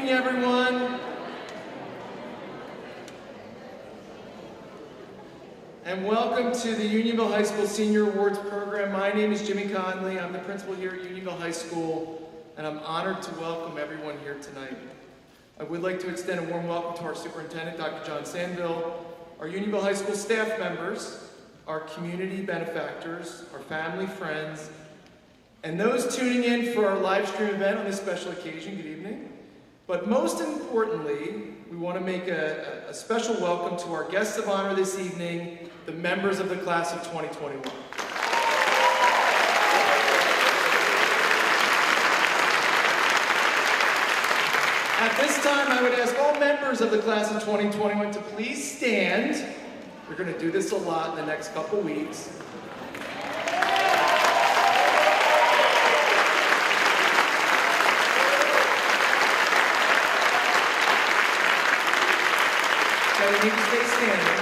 evening, everyone. And welcome to the Unionville High School Senior Awards Program. My name is Jimmy Conley. I'm the principal here at Unionville High School, and I'm honored to welcome everyone here tonight. I would like to extend a warm welcome to our superintendent, Dr. John Sandville, our Unionville High School staff members, our community benefactors, our family, friends, and those tuning in for our live stream event on this special occasion. Good evening. But most importantly, we want to make a special welcome to our guests of honor this evening, the members of the class of 2021. At this time, I would ask all members of the class of 2021 to please stand. We're going to do this a lot in the next couple weeks. So you need to stay standing.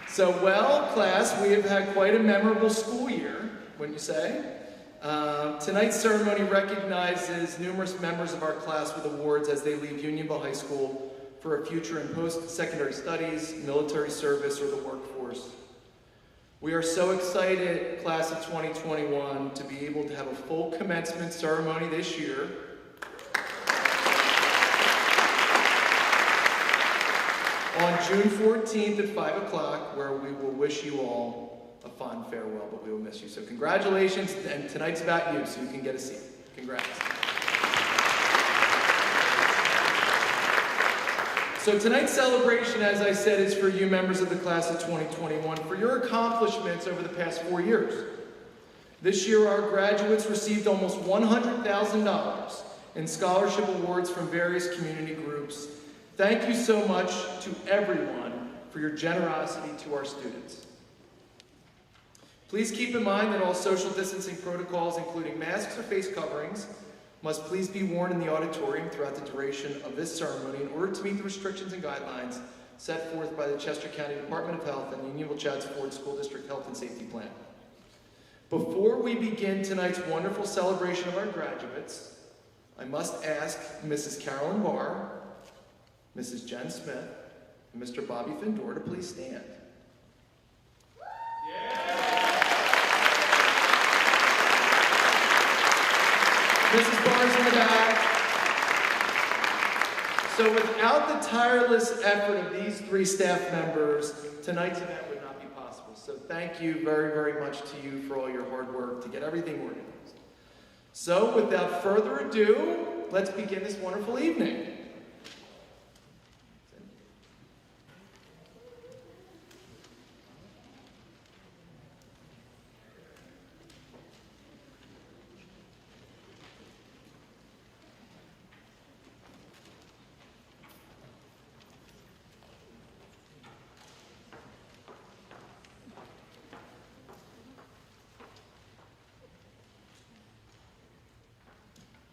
So, well, class, we have had quite a memorable school year, wouldn't you say? Tonight's ceremony recognizes numerous members of our class with awards as they leave Unionville High School for a future in post-secondary studies, military service, or the workforce. We are so excited, class of 2021, to be able to have a full commencement ceremony this year. On June 14th at 5 o'clock, where we will wish you all a fond farewell, but we will miss you. So congratulations, and tonight's about you, so you can get a seat. Congrats. So tonight's celebration, as I said, is for you members of the class of 2021, for your accomplishments over the past 4 years. This year, our graduates received almost $100,000 in scholarship awards from various community groups. Thank you so much to everyone for your generosity to our students. Please keep in mind that all social distancing protocols, including masks or face coverings, must please be worn in the auditorium throughout the duration of this ceremony in order to meet the restrictions and guidelines set forth by the Chester County Department of Health and the Unionville-Chadds Ford School District Health and Safety Plan. Before we begin tonight's wonderful celebration of our graduates, I must ask Mrs. Carolyn Barr, Mrs. Jen Smith, and Mr. Bobby Findor to please stand. Mrs. Barnes in the back. So without the tireless effort of these three staff members, tonight's event would not be possible. So thank you very, very much to you for all your hard work to get everything organized. So without further ado, let's begin this wonderful evening.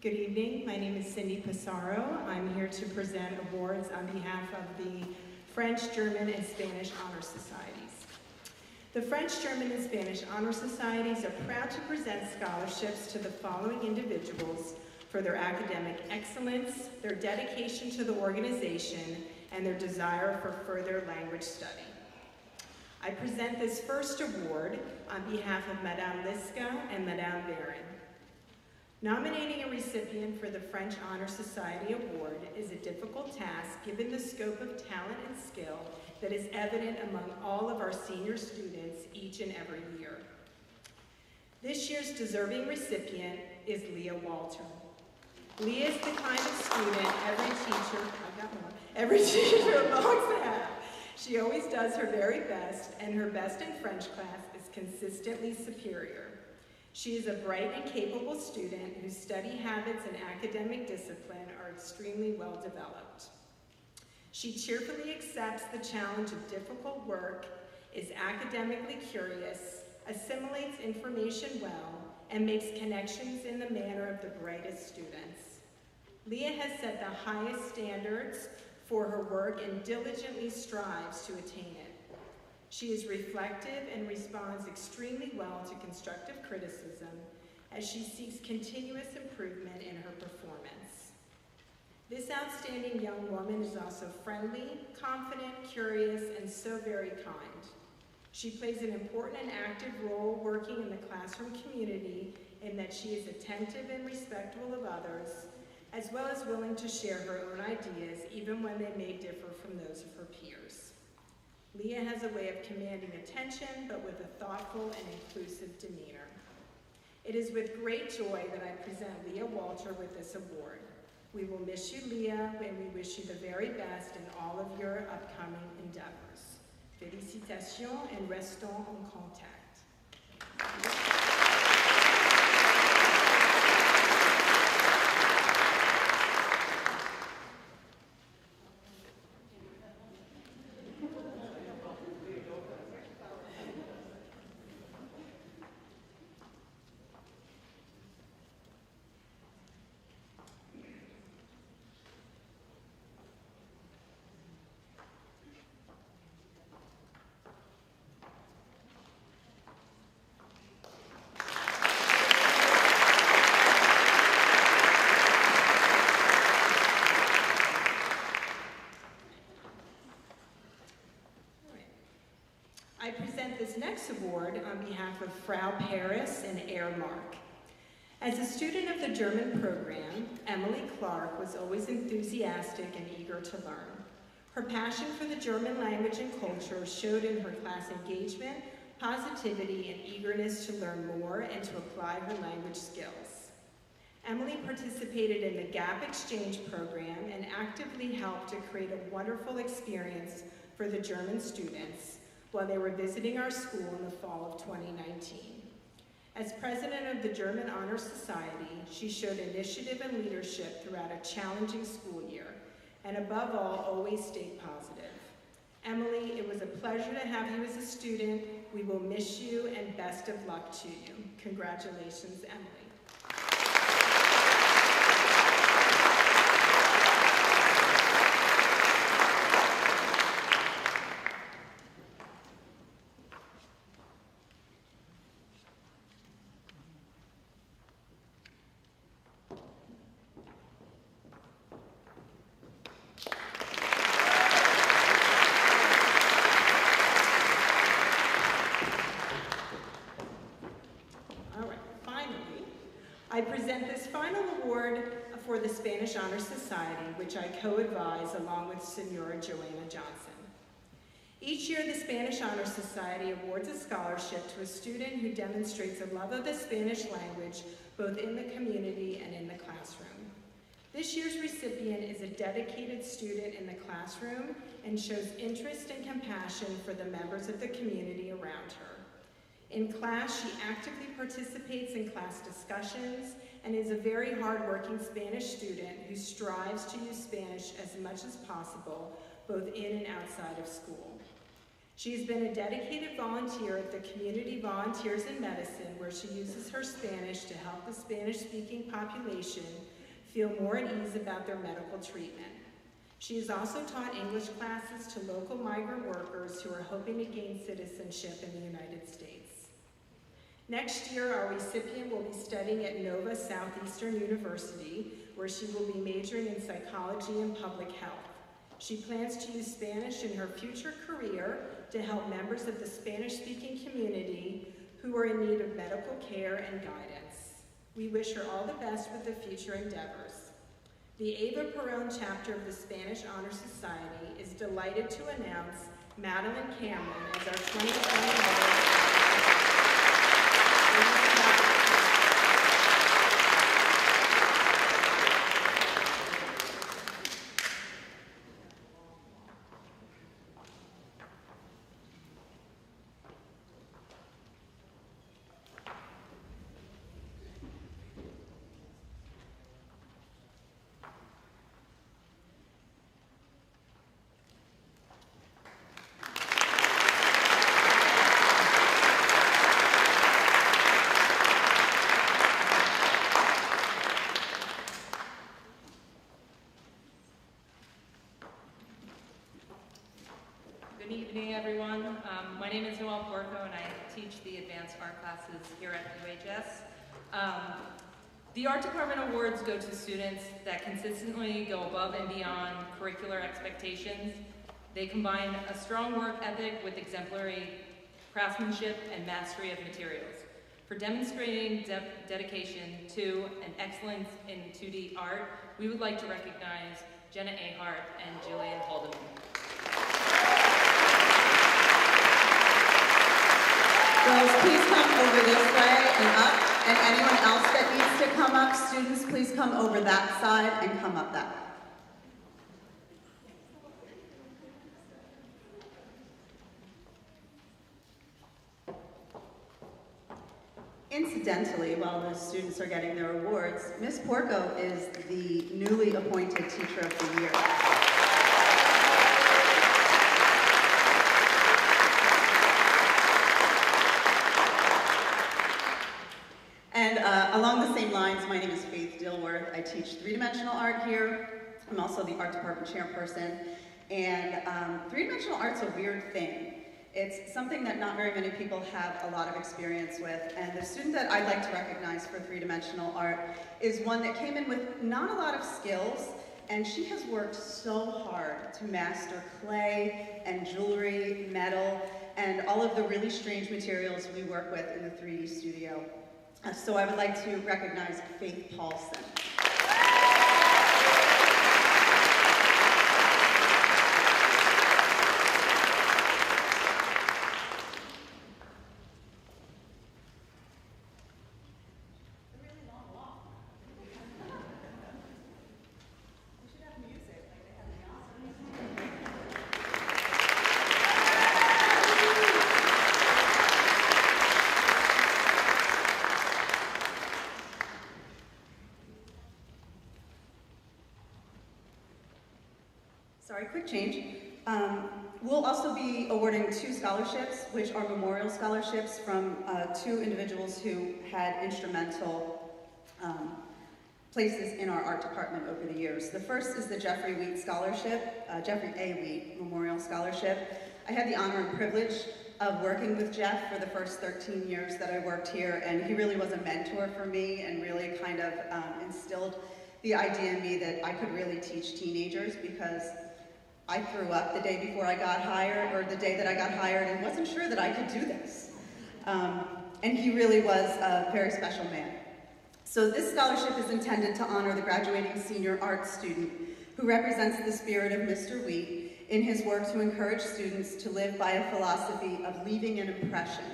Good evening, my name is Cindy Pissarro. I'm here to present awards on behalf of the French, German, and Spanish Honor Societies. The French, German, and Spanish Honor Societies are proud to present scholarships to the following individuals for their academic excellence, their dedication to the organization, and their desire for further language study. I present this first award on behalf of Madame Liska and Madame Baron. Nominating a recipient for the French Honor Society Award is a difficult task given the scope of talent and skill that is evident among all of our senior students each and every year. This year's deserving recipient is Leah Walter. Leah is the kind of student every teacher longs to have. She always does her very best, and her best in French class is consistently superior. She is a bright and capable student whose study habits and academic discipline are extremely well developed. She cheerfully accepts the challenge of difficult work, is academically curious, assimilates information well, and makes connections in the manner of the brightest students. Leah has set the highest standards for her work and diligently strives to attain it. She is reflective and responds extremely well to constructive criticism as she seeks continuous improvement in her performance. This outstanding young woman is also friendly, confident, curious, and so very kind. She plays an important and active role working in the classroom community in that she is attentive and respectful of others, as well as willing to share her own ideas even when they may differ from those of her peers. Leah has a way of commanding attention, but with a thoughtful and inclusive demeanor. It is with great joy that I present Leah Walter with this award. We will miss you, Leah, and we wish you the very best in all of your upcoming endeavors. Félicitations and restons en contact. I present this next award on behalf of Frau Paris and Herr Mark. As a student of the German program, Emily Clark was always enthusiastic and eager to learn. Her passion for the German language and culture showed in her class engagement, positivity, and eagerness to learn more and to apply her language skills. Emily participated in the GAP exchange program and actively helped to create a wonderful experience for the German students while they were visiting our school in the fall of 2019. As president of the German Honor Society, she showed initiative and leadership throughout a challenging school year, and above all, always stayed positive. Emily, it was a pleasure to have you as a student. We will miss you, and best of luck to you. Congratulations, Emily. I present this final award for the Spanish Honor Society, which I co-advise along with Senora Joanna Johnson. Each year, the Spanish Honor Society awards a scholarship to a student who demonstrates a love of the Spanish language, both in the community and in the classroom. This year's recipient is a dedicated student in the classroom and shows interest and compassion for the members of the community around her. In class, she actively participates in class discussions and is a very hardworking Spanish student who strives to use Spanish as much as possible, both in and outside of school. She's been a dedicated volunteer at the Community Volunteers in Medicine, where she uses her Spanish to help the Spanish-speaking population feel more at ease about their medical treatment. She has also taught English classes to local migrant workers who are hoping to gain citizenship in the United States. Next year, our recipient will be studying at Nova Southeastern University, where she will be majoring in psychology and public health. She plans to use Spanish in her future career to help members of the Spanish-speaking community who are in need of medical care and guidance. We wish her all the best with the future endeavors. The Ava Perón chapter of the Spanish Honor Society is delighted to announce Madeline Cameron as our 2020 Good evening, everyone. My name is and I teach the advanced art classes here at UHS. The Art Department Awards go to students that consistently go above and beyond curricular expectations. They combine a strong work ethic with exemplary craftsmanship and mastery of materials. For demonstrating dedication to and excellence in 2D art, we would like to recognize Jenna Ahart and Julian Haldeman. Girls, please come over this way and up. And anyone else that needs to come up, students, please come over that side and come up that way. Incidentally, while the students are getting their awards, Miss Porco is the newly appointed Teacher of the Year. And along the same lines, my name is Faith Dilworth. I teach three-dimensional art here. I'm also the art department chairperson. And three-dimensional art's a weird thing. It's something that not very many people have a lot of experience with. And the student that I'd like to recognize for three-dimensional art is one that came in with not a lot of skills, and she has worked so hard to master clay and jewelry, metal, and all of the really strange materials we work with in the 3D studio. So I would like to recognize Faith Paulson. Sorry, quick change. We'll also be awarding 2 scholarships, which are memorial scholarships from 2 individuals who had instrumental places in our art department over the years. The first is the Jeffrey Wheat Scholarship, Jeffrey A. Wheat Memorial Scholarship. I had the honor and privilege of working with Jeff for the first 13 years that I worked here, and he really was a mentor for me and really kind of instilled the idea in me that I could really teach teenagers, because I threw up the day before I got hired, or the day that I got hired, and wasn't sure that I could do this. And he really was a very special man. So this scholarship is intended to honor the graduating senior art student who represents the spirit of Mr. Wheat in his work to encourage students to live by a philosophy of leaving an impression.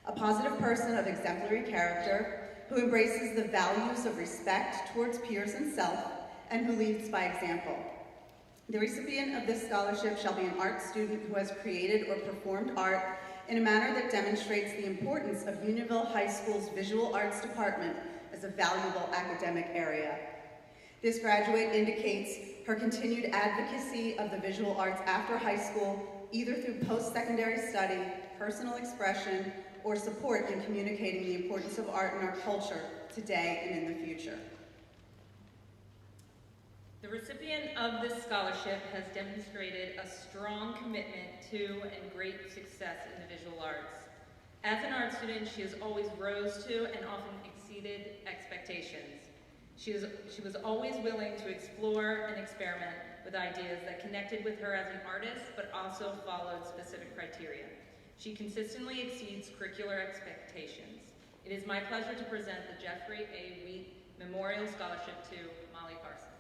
A positive person of exemplary character who embraces the values of respect towards peers and self, and who leads by example. The recipient of this scholarship shall be an art student who has created or performed art in a manner that demonstrates the importance of Unionville High School's Visual Arts Department as a valuable academic area. This graduate indicates her continued advocacy of the visual arts after high school, either through post-secondary study, personal expression, or support in communicating the importance of art in our culture today and in the future. The recipient of this scholarship has demonstrated a strong commitment to and great success in the visual arts. As an art student, she has always rose to and often exceeded expectations. She was always willing to explore and experiment with ideas that connected with her as an artist, but also followed specific criteria. She consistently exceeds curricular expectations. It is my pleasure to present the Jeffrey A. Wheat Memorial Scholarship to Molly Carson.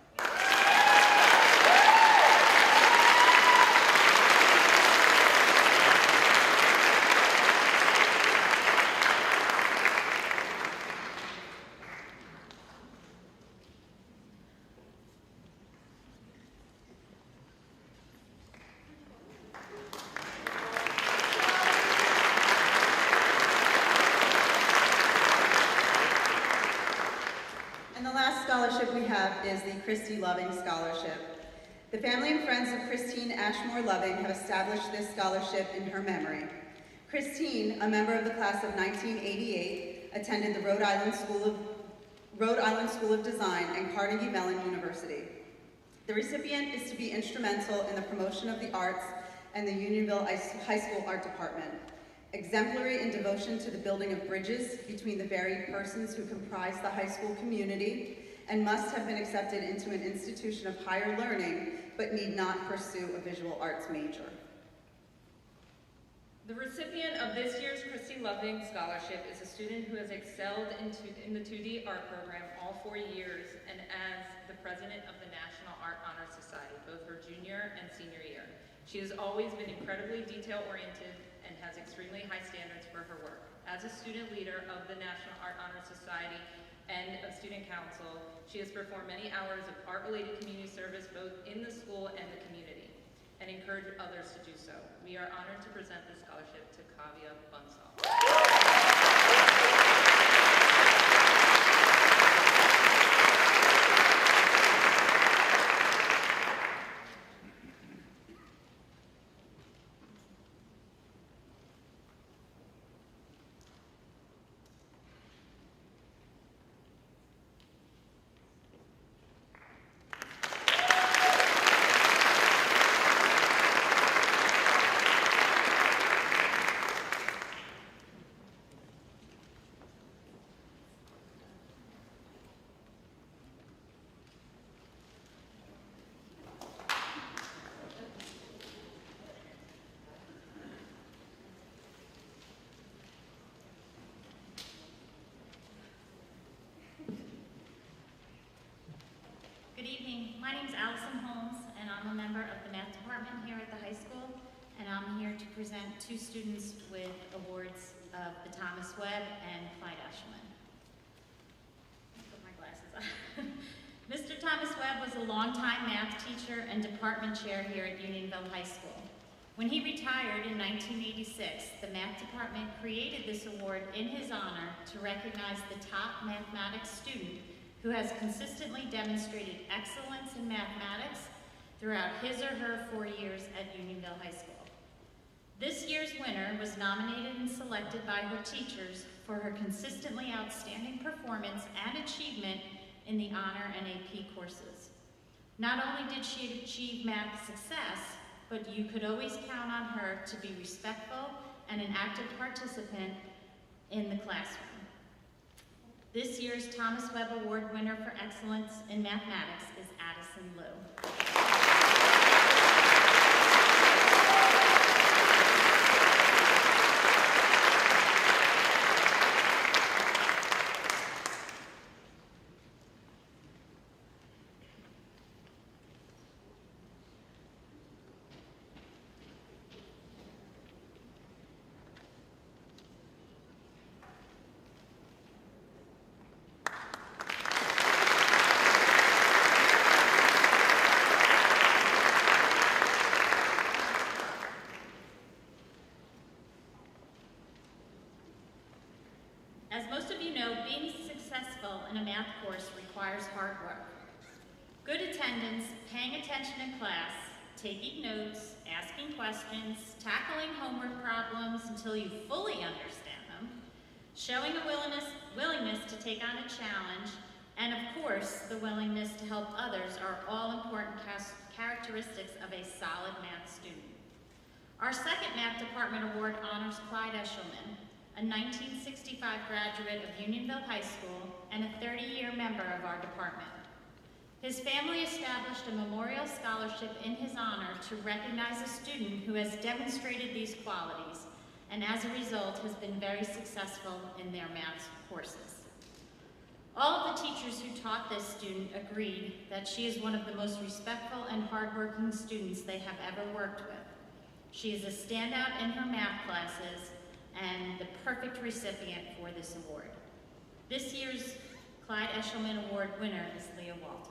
Scholarship we have is the Christy Loving Scholarship. The family and friends of Christine Ashmore Loving have established this scholarship in her memory. Christine, a member of the class of 1988, attended the Rhode Island School of Design and Carnegie Mellon University. The recipient is to be instrumental in the promotion of the arts and the Unionville High School Art Department. exemplary in devotion to the building of bridges between the varied persons who comprise the high school community, and must have been accepted into an institution of higher learning, but need not pursue a visual arts major. The recipient of this year's Christy Loving Scholarship is a student who has excelled in the 2D art program all 4 years and as the president of the National Art Honor Society, both her junior and senior year. She has always been incredibly detail-oriented and has extremely high standards for her work. As a student leader of the National Art Honor Society and of Student Council, she has performed many hours of art-related community service both in the school and the community, and encouraged others to do so. We are honored to present this scholarship to Kavya Bunsall. Good evening. My name is Allison Holmes, and I'm a member of the math department here at the high school, and I'm here to present 2 students with awards of the Thomas Webb and Clyde Eshelman. Put my glasses on. Mr. Thomas Webb was a longtime math teacher and department chair here at Unionville High School. When he retired in 1986, the math department created this award in his honor to recognize the top mathematics student who has consistently demonstrated excellence in mathematics throughout his or her 4 years at Unionville High School. This year's winner was nominated and selected by her teachers for her consistently outstanding performance and achievement in the honor and AP courses. Not only did she achieve math success, but you could always count on her to be respectful and an active participant in the classroom. This year's Thomas Webb Award winner for excellence in mathematics is Addison Liu. As most of you know, being successful in a math course requires hard work. Good attendance, paying attention in class, taking notes, asking questions, tackling homework problems until you fully understand them, showing a willingness to take on a challenge, and of course, the willingness to help others are all important characteristics of a solid math student. Our second math department award honors Clyde Eshelman, a 1965 graduate of Unionville High School and a 30-year member of our department. His family established a memorial scholarship in his honor to recognize a student who has demonstrated these qualities and as a result has been very successful in their math courses. All of the teachers who taught this student agreed that she is one of the most respectful and hardworking students they have ever worked with. She is a standout in her math classes and the perfect recipient for this award. This year's Clyde Eshelman Award winner is Leah Walter.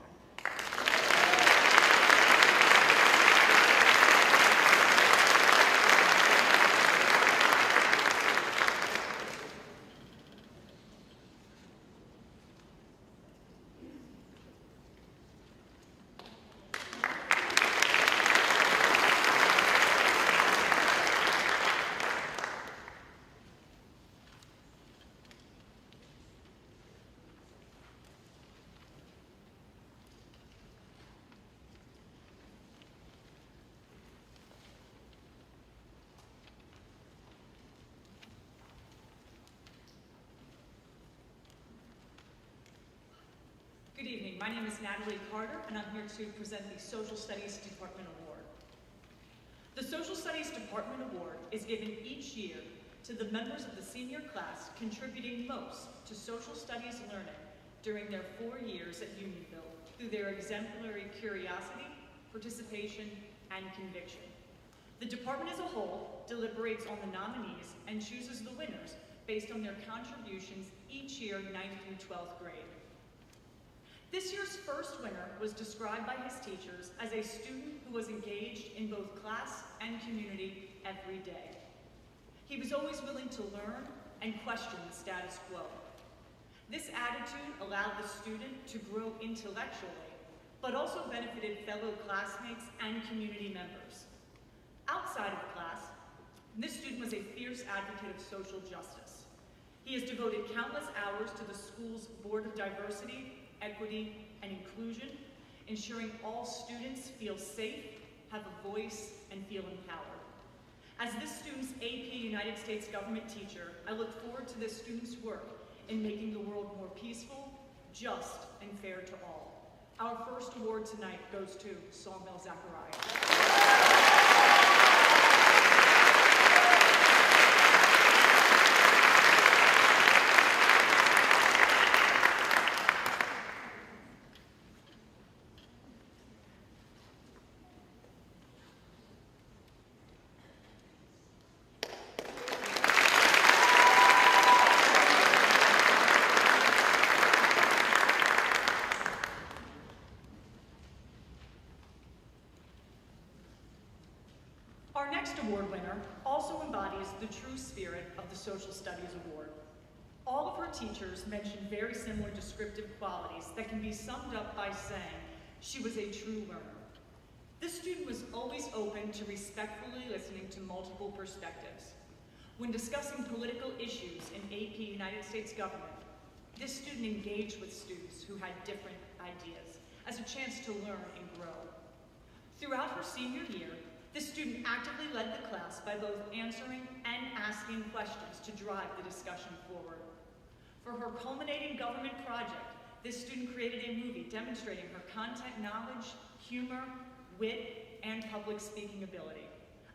Good evening. My name is Natalie Carter, and I'm here to present the Social Studies Department Award. The Social Studies Department Award is given each year to the members of the senior class contributing most to social studies learning during their 4 years at Unionville through their exemplary curiosity, participation, and conviction. The department as a whole deliberates on the nominees and chooses the winners based on their contributions each year, 9th through 12th grade. This year's first winner was described by his teachers as a student who was engaged in both class and community every day. He was always willing to learn and question the status quo. This attitude allowed the student to grow intellectually, but also benefited fellow classmates and community members. Outside of class, this student was a fierce advocate of social justice. He has devoted countless hours to the school's Board of Diversity, Equity, and Inclusion, ensuring all students feel safe, have a voice, and feel empowered. As this student's AP United States government teacher, I look forward to this student's work in making the world more peaceful, just, and fair to all. Our first award tonight goes to Sawmill Zachariah. Our next award winner also embodies the true spirit of the Social Studies Award. All of her teachers mentioned very similar descriptive qualities that can be summed up by saying she was a true learner. This student was always open to respectfully listening to multiple perspectives. When discussing political issues in AP United States government, this student engaged with students who had different ideas as a chance to learn and grow. Throughout her senior year, this student actively led the class by both answering and asking questions to drive the discussion forward. For her culminating government project, this student created a movie demonstrating her content knowledge, humor, wit, and public speaking ability.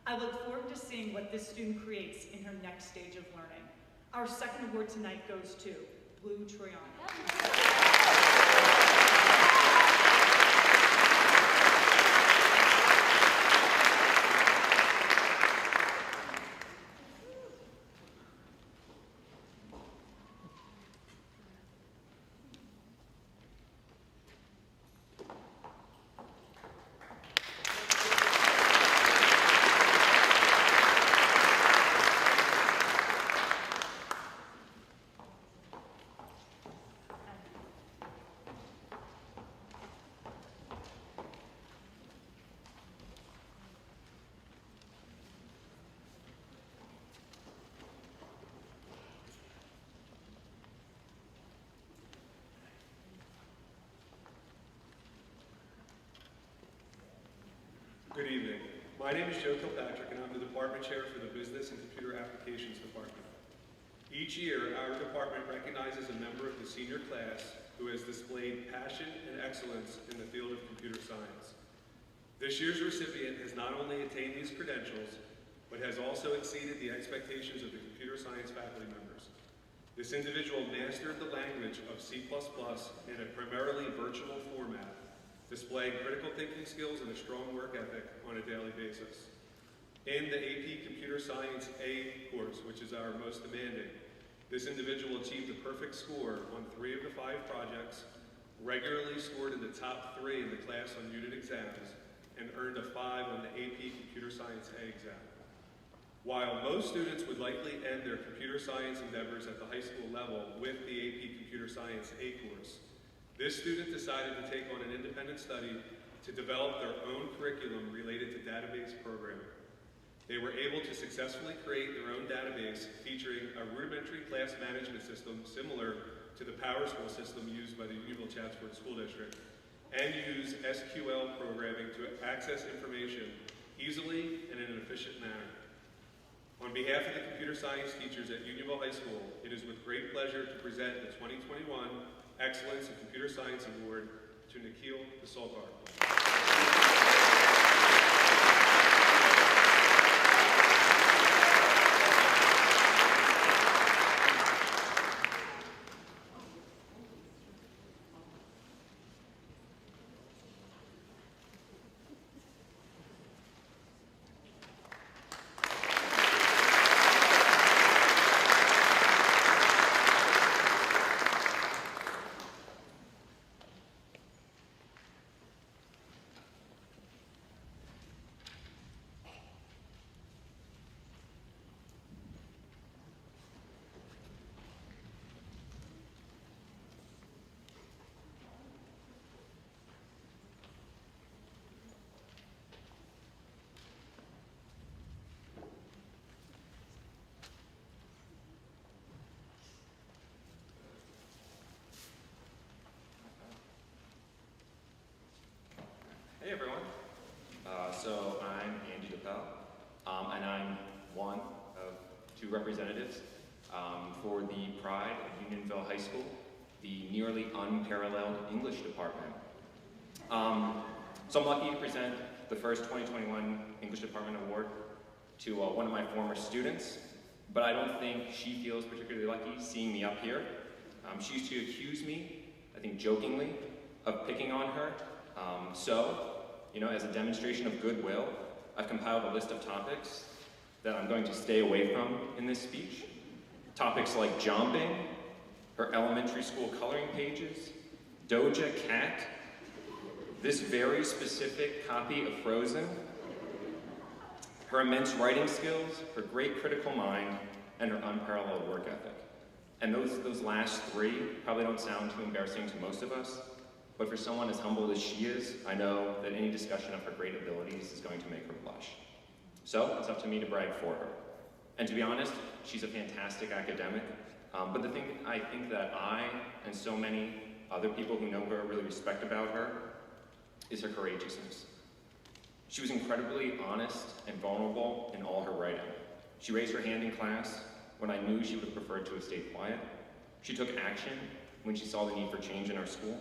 I look forward to seeing what this student creates in her next stage of learning. Our second award tonight goes to Blue Troiano. Good evening. My name is Joe Kilpatrick, and I'm the Department Chair for the Business and Computer Applications Department. Each year, our department recognizes a member of the senior class who has displayed passion and excellence in the field of computer science. This year's recipient has not only attained these credentials, but has also exceeded the expectations of the computer science faculty members. This individual mastered the language of C++ in a primarily virtual format, displaying critical thinking skills and a strong work ethic on a daily basis. In the AP Computer Science A course, which is our most demanding, this individual achieved a perfect score on 3 of the 5 projects, regularly scored in the top 3 in the class on unit exams, and earned a 5 on the AP Computer Science A exam. While most students would likely end their computer science endeavors at the high school level with the AP Computer Science A course, this student decided to take on an independent study to develop their own curriculum related to database programming. They were able to successfully create their own database featuring a rudimentary class management system similar to the PowerSchool system used by the Unionville-Chatsworth School District, and use SQL programming to access information easily and in an efficient manner. On behalf of the computer science teachers at Unionville High School, it is with great pleasure to present the 2021 Excellence in Computer Science Award to Nikhil Desolkar. Hey everyone. So I'm Andy DePel, and I'm one of two representatives for the Pride of Unionville High School, the nearly unparalleled English department. So I'm lucky to present the first 2021 English Department Award to one of my former students, but I don't think she feels particularly lucky seeing me up here. She used to accuse me, I think jokingly, of picking on her. As a demonstration of goodwill, I've compiled a list of topics that I'm going to stay away from in this speech. Topics like jumping, her elementary school coloring pages, Doja Cat, this very specific copy of Frozen, her immense writing skills, her great critical mind, and her unparalleled work ethic. And those last three probably don't sound too embarrassing to most of us, but for someone as humble as she is, I know that any discussion of her great abilities is going to make her blush. So it's up to me to brag for her. And to be honest, she's a fantastic academic, but the thing I think that I and so many other people who know her really respect about her is her courageousness. She was incredibly honest and vulnerable in all her writing. She raised her hand in class when I knew she would have preferred to have stayed quiet. She took action when she saw the need for change in our school.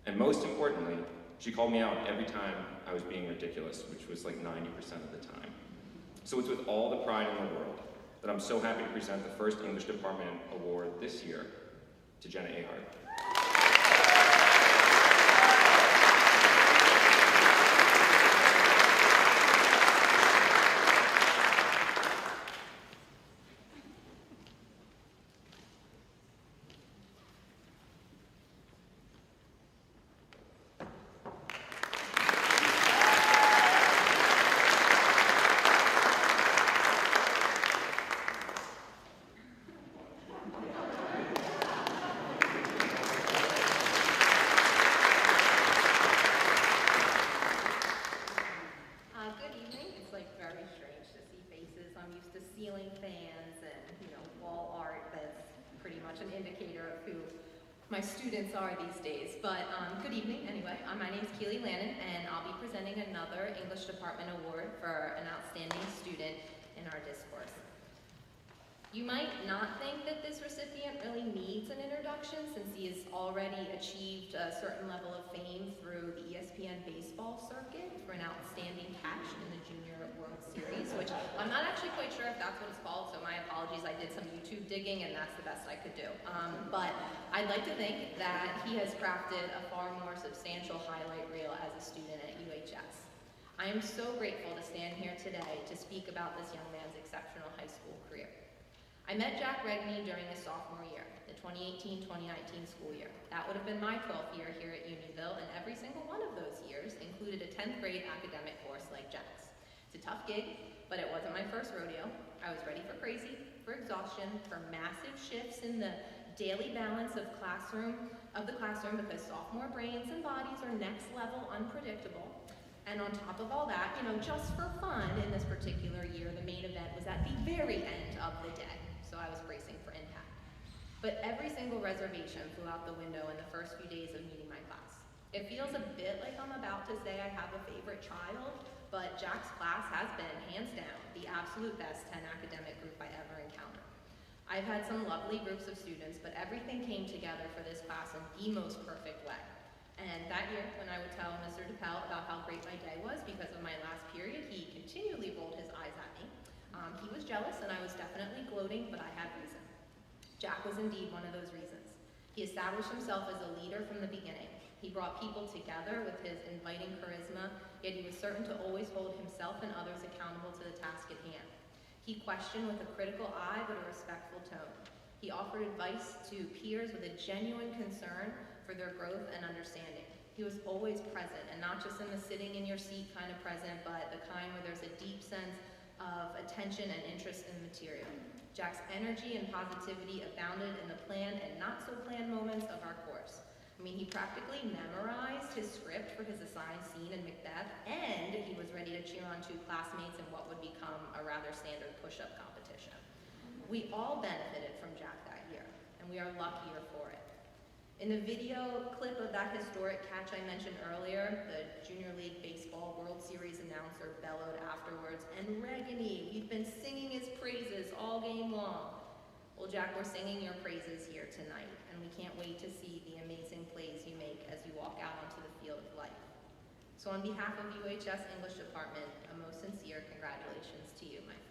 And most importantly, she called me out every time I was being ridiculous, which was like 90% of the time. So it's with all the pride in the world that I'm so happy to present the first English Department Award this year to Jenna Ahart. My students are these days, but good evening anyway. My name is Keely Lannon, and I'll be presenting another English Department Award for an outstanding student in our discourse. You might not think that this recipient really needs an introduction since he has already achieved a certain level of fame through the ESPN baseball circuit for an outstanding catch in the Junior World Series, which I'm not actually quite sure if that's what it's called, so my apologies. I did some YouTube digging and that's the best I could do. But I'd like to think that he has crafted a far more substantial highlight reel as a student at UHS. I am so grateful to stand here today to speak about this young man's exceptional high school career. I met Jack Regney during his sophomore year, the 2018-2019 school year. That would have been my 12th year here at Unionville, and every single one of those years included a 10th grade academic course like Jack's. It's a tough gig, but it wasn't my first rodeo. I was ready for crazy, for exhaustion, for massive shifts in the daily balance of the classroom because sophomore brains and bodies are next level unpredictable. And on top of all that, just for fun in this particular year, the main event was at the very end of the day. So I was bracing for impact. But every single reservation flew out the window in the first few days of meeting my class. It feels a bit like I'm about to say I have a favorite child, but Jack's class has been, hands down, the absolute best 10 academic group I ever encountered. I've had some lovely groups of students, but everything came together for this class in the most perfect way. And that year, when I would tell Mr. DePel about how great my day was because of my last period, he continually rolled his eyes at me. He was jealous and I was definitely gloating, but I had reason. Jack was indeed one of those reasons. He established himself as a leader from the beginning. He brought people together with his inviting charisma, yet he was certain to always hold himself and others accountable to the task at hand. He questioned with a critical eye but a respectful tone. He offered advice to peers with a genuine concern for their growth and understanding. He was always present, and not just in the sitting in your seat kind of present, but the kind where there's a deep sense of attention and interest in the material. Jack's energy and positivity abounded in the planned and not so planned moments of our course. I mean, he practically memorized his script for his assigned scene in Macbeth, and he was ready to cheer on two classmates in what would become a rather standard push-up competition. We all benefited from Jack that year, and we are luckier for it. In the video clip of that historic catch I mentioned earlier, the Junior League Baseball World Series announcer bellowed afterwards, "And Regany, we've been singing his praises all game long." Well, Jack, we're singing your praises here tonight, and we can't wait to see the amazing plays you make as you walk out onto the field of life. So on behalf of UHS English Department, a most sincere congratulations to you, my friend.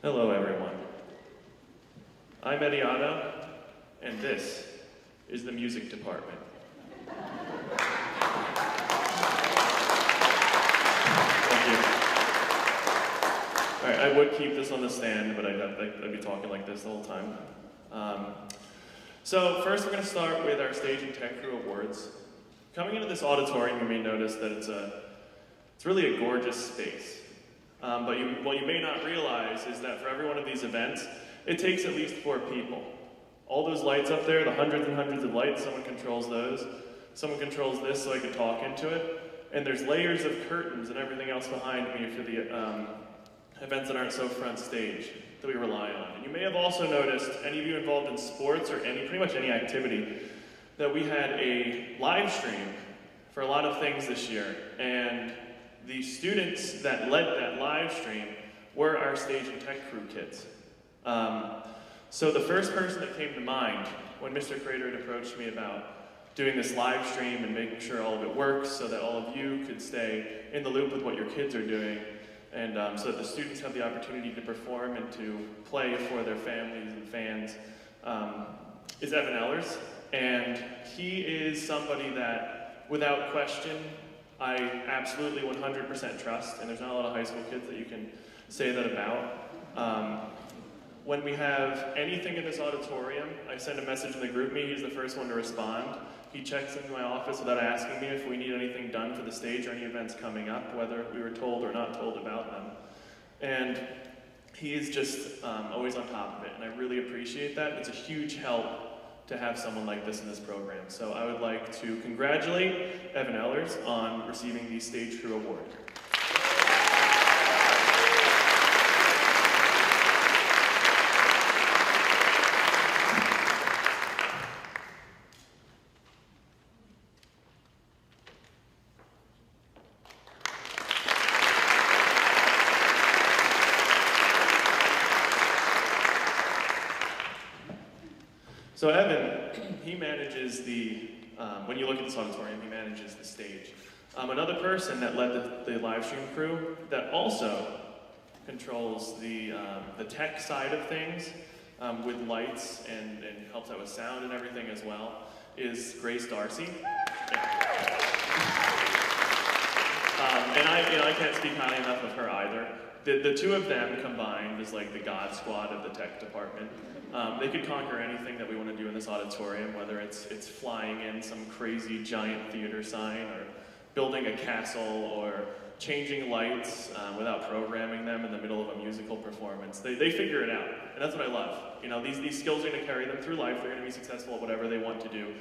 Hello, everyone. I'm Ediana, and this is the music department. Thank you. All right, I would keep this on the stand, but I'd be talking like this the whole time. So first, we're going to start with our Stage and Tech Crew Awards. Coming into this auditorium, you may notice that it's really a gorgeous space. But what you may not realize is that for every one of these events, it takes at least 4 people. All those lights up there, the hundreds and hundreds of lights, someone controls those. Someone controls this so I can talk into it. And there's layers of curtains and everything else behind me for the events that aren't so front stage that we rely on. And you may have also noticed, any of you involved in sports or pretty much any activity, that we had a live stream for a lot of things this year. And the students that led that live stream were our Stage and Tech Crew kids. So the first person that came to mind when Mr. Crater had approached me about doing this live stream and making sure all of it works so that all of you could stay in the loop with what your kids are doing, and so that the students have the opportunity to perform and to play for their families and fans, is Evan Ellers. And he is somebody that, without question, I absolutely 100% trust, and there's not a lot of high school kids that you can say that about. When we have anything in this auditorium, I send a message in the group me, he's the first one to respond. He checks into my office without asking me if we need anything done for the stage or any events coming up, whether we were told or not told about them. And he is just always on top of it, and I really appreciate that. It's a huge help to have someone like this in this program. So I would like to congratulate Evan Ellers on receiving the Stage Crew Award. So Evan, he manages the, when you look at this auditorium, he manages the stage. Another person that led the live stream crew that also controls the tech side of things with lights and helps out with sound and everything as well is Grace Darcy. I can't speak highly enough of her either. The two of them combined is like the God Squad of the tech department. They could conquer anything that we want to do in this auditorium, whether it's flying in some crazy giant theater sign, or building a castle, or changing lights without programming them in the middle of a musical performance. They figure it out, and that's what I love. You know, these skills are going to carry them through life. They're going to be successful at whatever they want to do,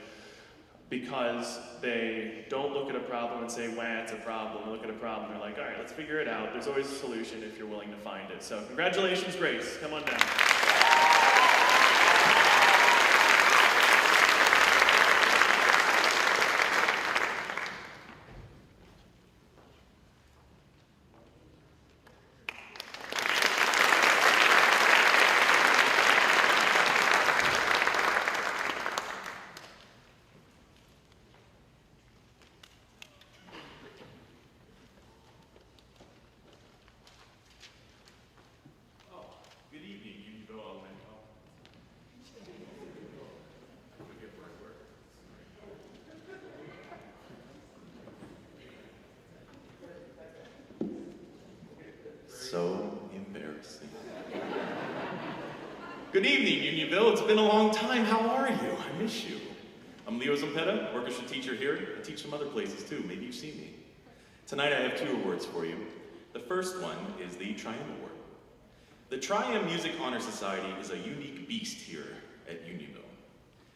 because they don't look at a problem and say, wah, it's a problem. They look at a problem, they're like, all right, let's figure it out. There's always a solution if you're willing to find it. So congratulations, Grace. Come on down. So embarrassing. Good evening, Unionville. It's been a long time. How are you? I miss you. I'm Leo Zampetta, orchestra teacher here. I teach some other places too. Maybe you've seen me. Tonight I have 2 awards for you. The first one is the Triumph Award. The Triumph Music Honor Society is a unique beast here at Unionville.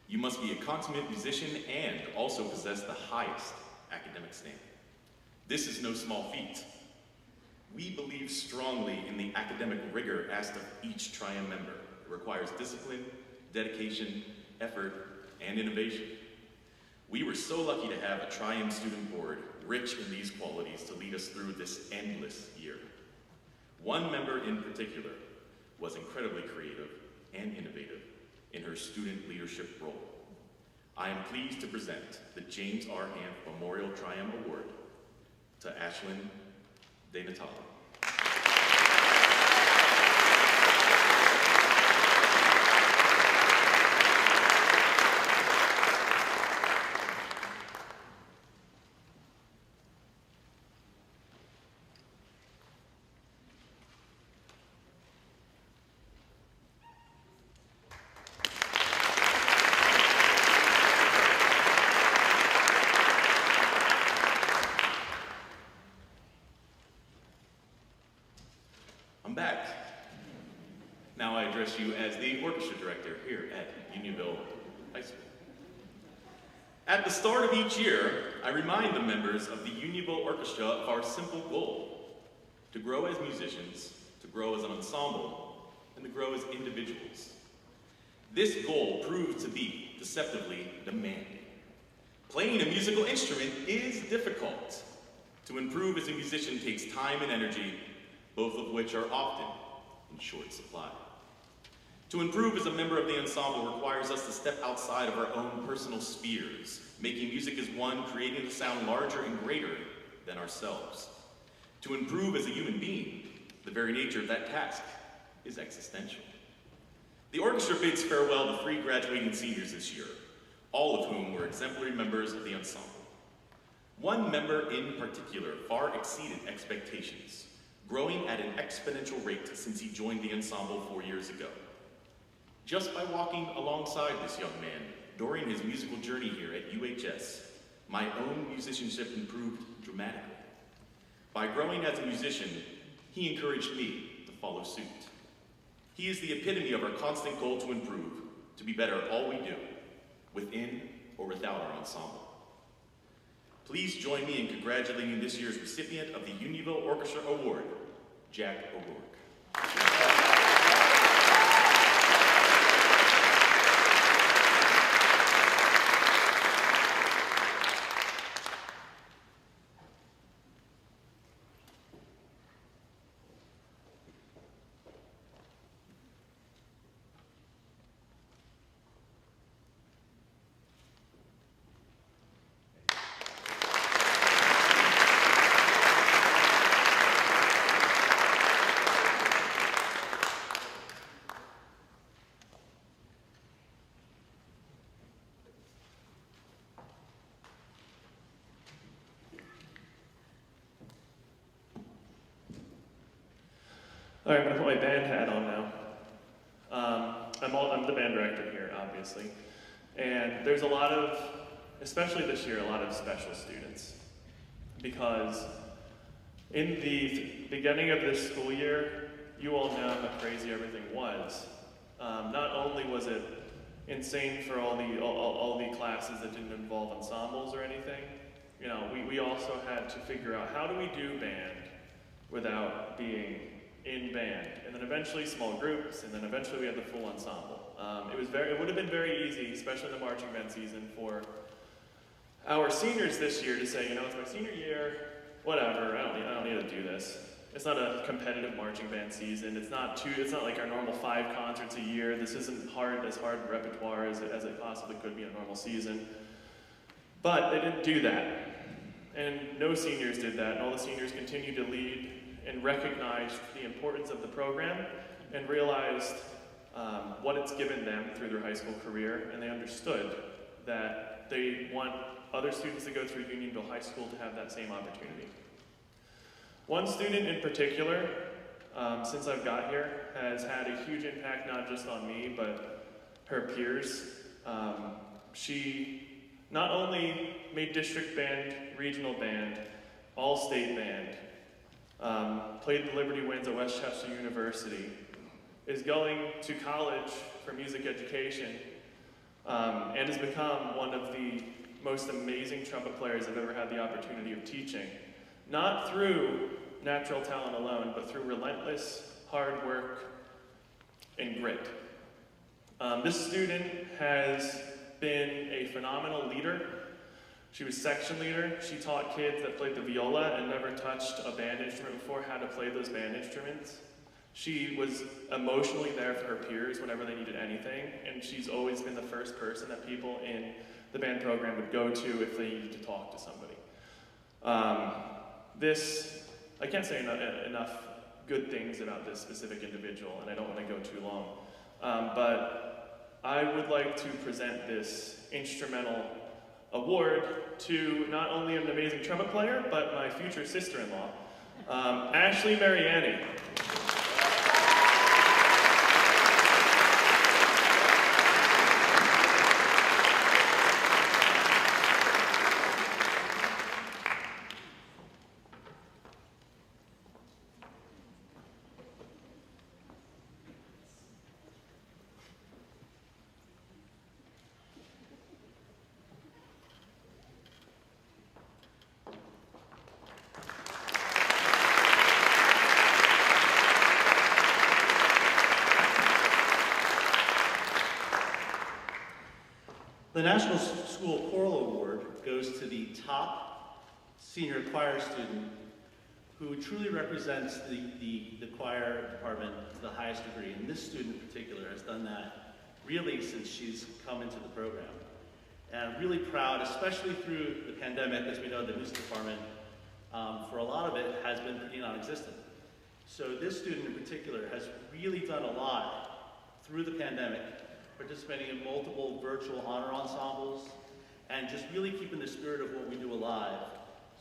You must be a consummate musician and also possess the highest academic standing. This is no small feat. We believe strongly in the academic rigor asked of each Triumph member. It requires discipline, dedication, effort, and innovation. We were so lucky to have a Triumph student board rich in these qualities to lead us through this endless year. One member in particular was incredibly creative and innovative in her student leadership role. I am pleased to present the James R. Hanf Memorial Triumph Award to Ashlyn De Natale. I'm back. Now I address you as the orchestra director here at Unionville High School. At the start of each year, I remind the members of the Unionville Orchestra of our simple goal: to grow as musicians, to grow as an ensemble, and to grow as individuals. This goal proved to be deceptively demanding. Playing a musical instrument is difficult. To improve as a musician takes time and energy, both of which are often in short supply. To improve as a member of the ensemble requires us to step outside of our own personal spheres, making music as one, creating a sound larger and greater than ourselves. To improve as a human being, the very nature of that task is existential. The orchestra bids farewell to 3 graduating seniors this year, all of whom were exemplary members of the ensemble. One member in particular far exceeded expectations, growing at an exponential rate since he joined the ensemble 4 years ago. Just by walking alongside this young man during his musical journey here at UHS, my own musicianship improved dramatically. By growing as a musician, he encouraged me to follow suit. He is the epitome of our constant goal to improve, to be better at all we do, within or without our ensemble. Please join me in congratulating this year's recipient of the Unionville Orchestra Award, Jack O'Rourke. All right, I'm gonna put my band hat on now. I'm the band director here, obviously. And there's a lot of, especially this year, a lot of special students. Because in the beginning of this school year, you all know how crazy everything was. Not only was it insane for all the classes that didn't involve ensembles or anything, you know, we also had to figure out how do we do band without being in band, and then eventually small groups, and then eventually we had the full ensemble. It would have been very easy, especially in the marching band season, for our seniors this year to say, you know, it's my senior year, whatever, I don't need to do this. It's not a competitive marching band season. It's not like our normal 5 concerts a year. This isn't as hard repertoire as it possibly could be in a normal season. But they didn't do that. And no seniors did that, and all the seniors continued to lead and recognized the importance of the program and realized what it's given them through their high school career, and they understood that they want other students that go through Unionville High School to have that same opportunity. One student in particular, since I've got here, has had a huge impact not just on me, but her peers. She not only made district band, regional band, all-state band, played the Liberty Winds at Westchester University, is going to college for music education, and has become one of the most amazing trumpet players I've ever had the opportunity of teaching. Not through natural talent alone, but through relentless hard work and grit. This student has been a phenomenal leader. She was section leader. She taught kids that played the viola and never touched a band instrument before how to play those band instruments. She was emotionally there for her peers whenever they needed anything, and she's always been the first person that people in the band program would go to if they needed to talk to somebody. I can't say enough good things about this specific individual, and I don't want to go too long. But I would like to present this instrumental award to not only an amazing trumpet player, but my future sister-in-law, Ashley Mariani. The National School Choral Award goes to the top senior choir student who truly represents the choir department to the highest degree. And this student in particular has done that really since she's come into the program. And I'm really proud, especially through the pandemic, as we know the music department, for a lot of it, has been pretty non-existent. So this student in particular has really done a lot through the pandemic, participating in multiple virtual honor ensembles, and just really keeping the spirit of what we do alive,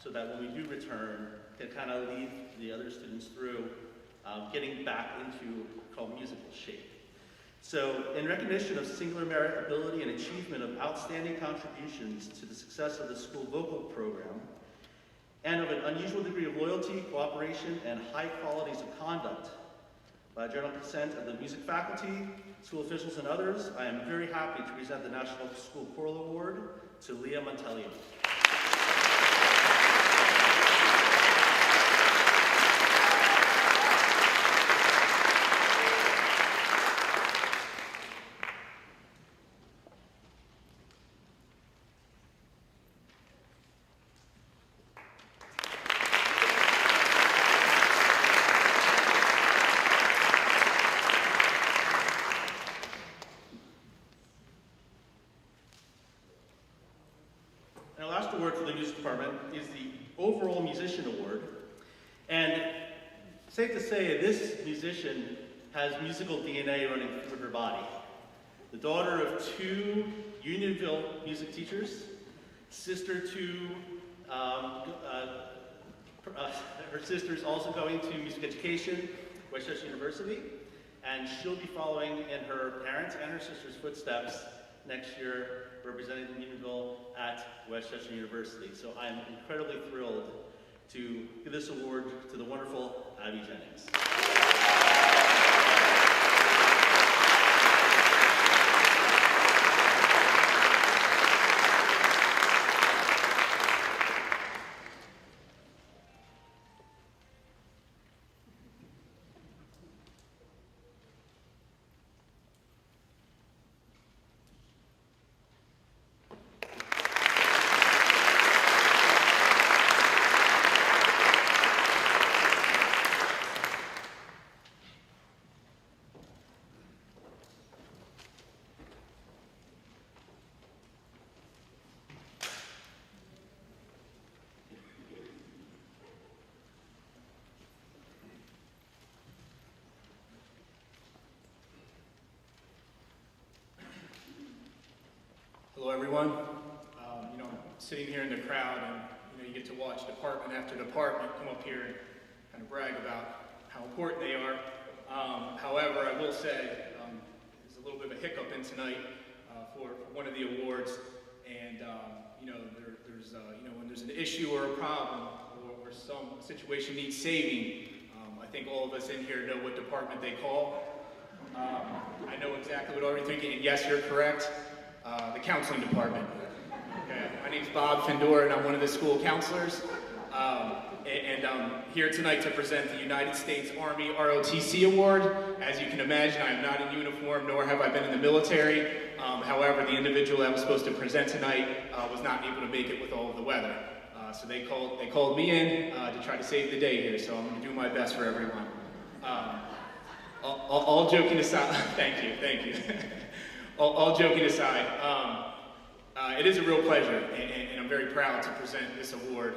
so that when we do return, can kind of lead the other students through getting back into called musical shape. So in recognition of singular merit, ability, and achievement of outstanding contributions to the success of the school vocal program, and of an unusual degree of loyalty, cooperation, and high qualities of conduct, by general consent of the music faculty, school officials, and others, I am very happy to present the National School Choral Award to Leah Walter. Award for the music department is the overall musician award, and safe to say this musician has musical DNA running through her body. The daughter of 2 Unionville music teachers, sister to her sister's also going to music education, Westchester University, and she'll be following in her parents' and her sister's footsteps next year, representing Unionville at Westchester University. So I am incredibly thrilled to give this award to the wonderful Abby Jennings. Hello, everyone. I'm sitting here in the crowd, and you get to watch department after department come up here and kind of brag about how important they are. However, I will say there's a little bit of a hiccup in tonight for one of the awards, and when there's an issue or a problem or some situation needs saving, I think all of us in here know what department they call. I know exactly what you're thinking, and yes, you're correct. The counseling department. Okay. My name's Bob Fendora, and I'm one of the school counselors. And I'm here tonight to present the United States Army ROTC Award. As you can imagine, I am not in uniform, nor have I been in the military. However, the individual that was supposed to present tonight was not able to make it with all of the weather. So they called me in to try to save the day here, so I'm going to do my best for everyone. All joking aside, thank you. All joking aside, it is a real pleasure, and I'm very proud to present this award.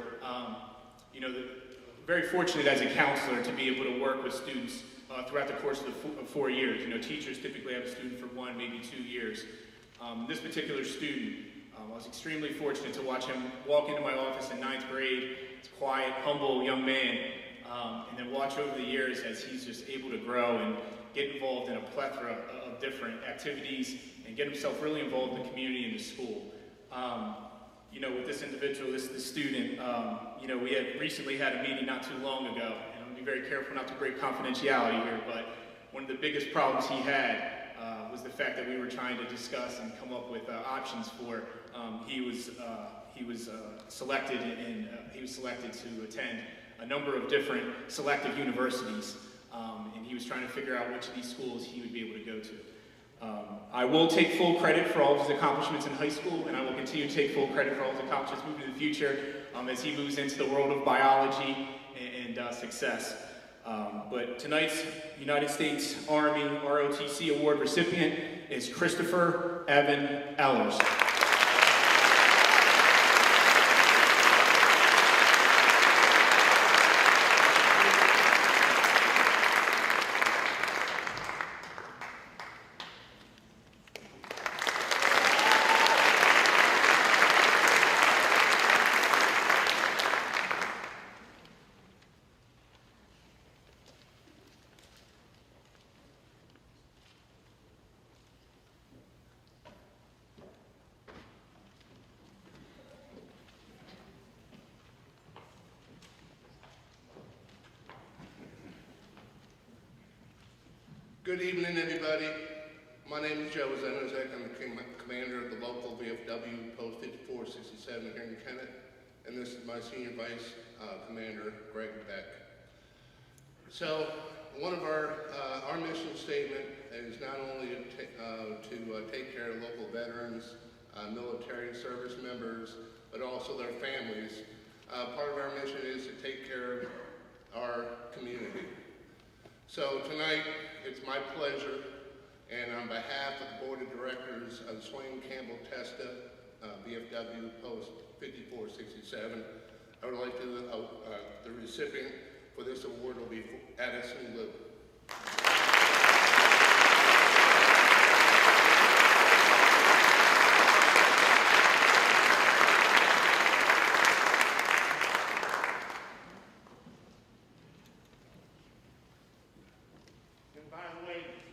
Very fortunate as a counselor to be able to work with students throughout the course of 4 years. Teachers typically have a student for 1, maybe 2 years. This particular student, I was extremely fortunate to watch him walk into my office in 9th grade. He's a quiet, humble young man, and then watch over the years as he's just able to grow and get involved in a plethora of different activities and get himself really involved in the community and the school. With this individual, this student, we had recently had a meeting not too long ago, and I'm going to be very careful not to break confidentiality here, but one of the bigged problems he had was the fact that we were trying to discuss and come up with options for. He was selected to attend a number of different selective universities, and he was trying to figure out which of these schools he would be able to go to. I will take full credit for all of his accomplishments in high school, and I will continue to take full credit for all his accomplishments moving in the future as he moves into the world of biology and success. But tonight's United States Army ROTC Award recipient is Christopher Evan Ellers. Good evening, everybody. My name is Joe Zenozek. I'm the commander of the local VFW Post 5467 here in Kennet, and this is my senior vice commander, Greg Beck. So, one of our mission statement is not only to take care of local veterans, military service members, but also their families. Part of our mission is to take care of our community. So tonight, it's my pleasure, and on behalf of the Board of Directors of Swain Campbell Testa, VFW Post 5467, I would like to, the recipient for this award will be Addison Liu.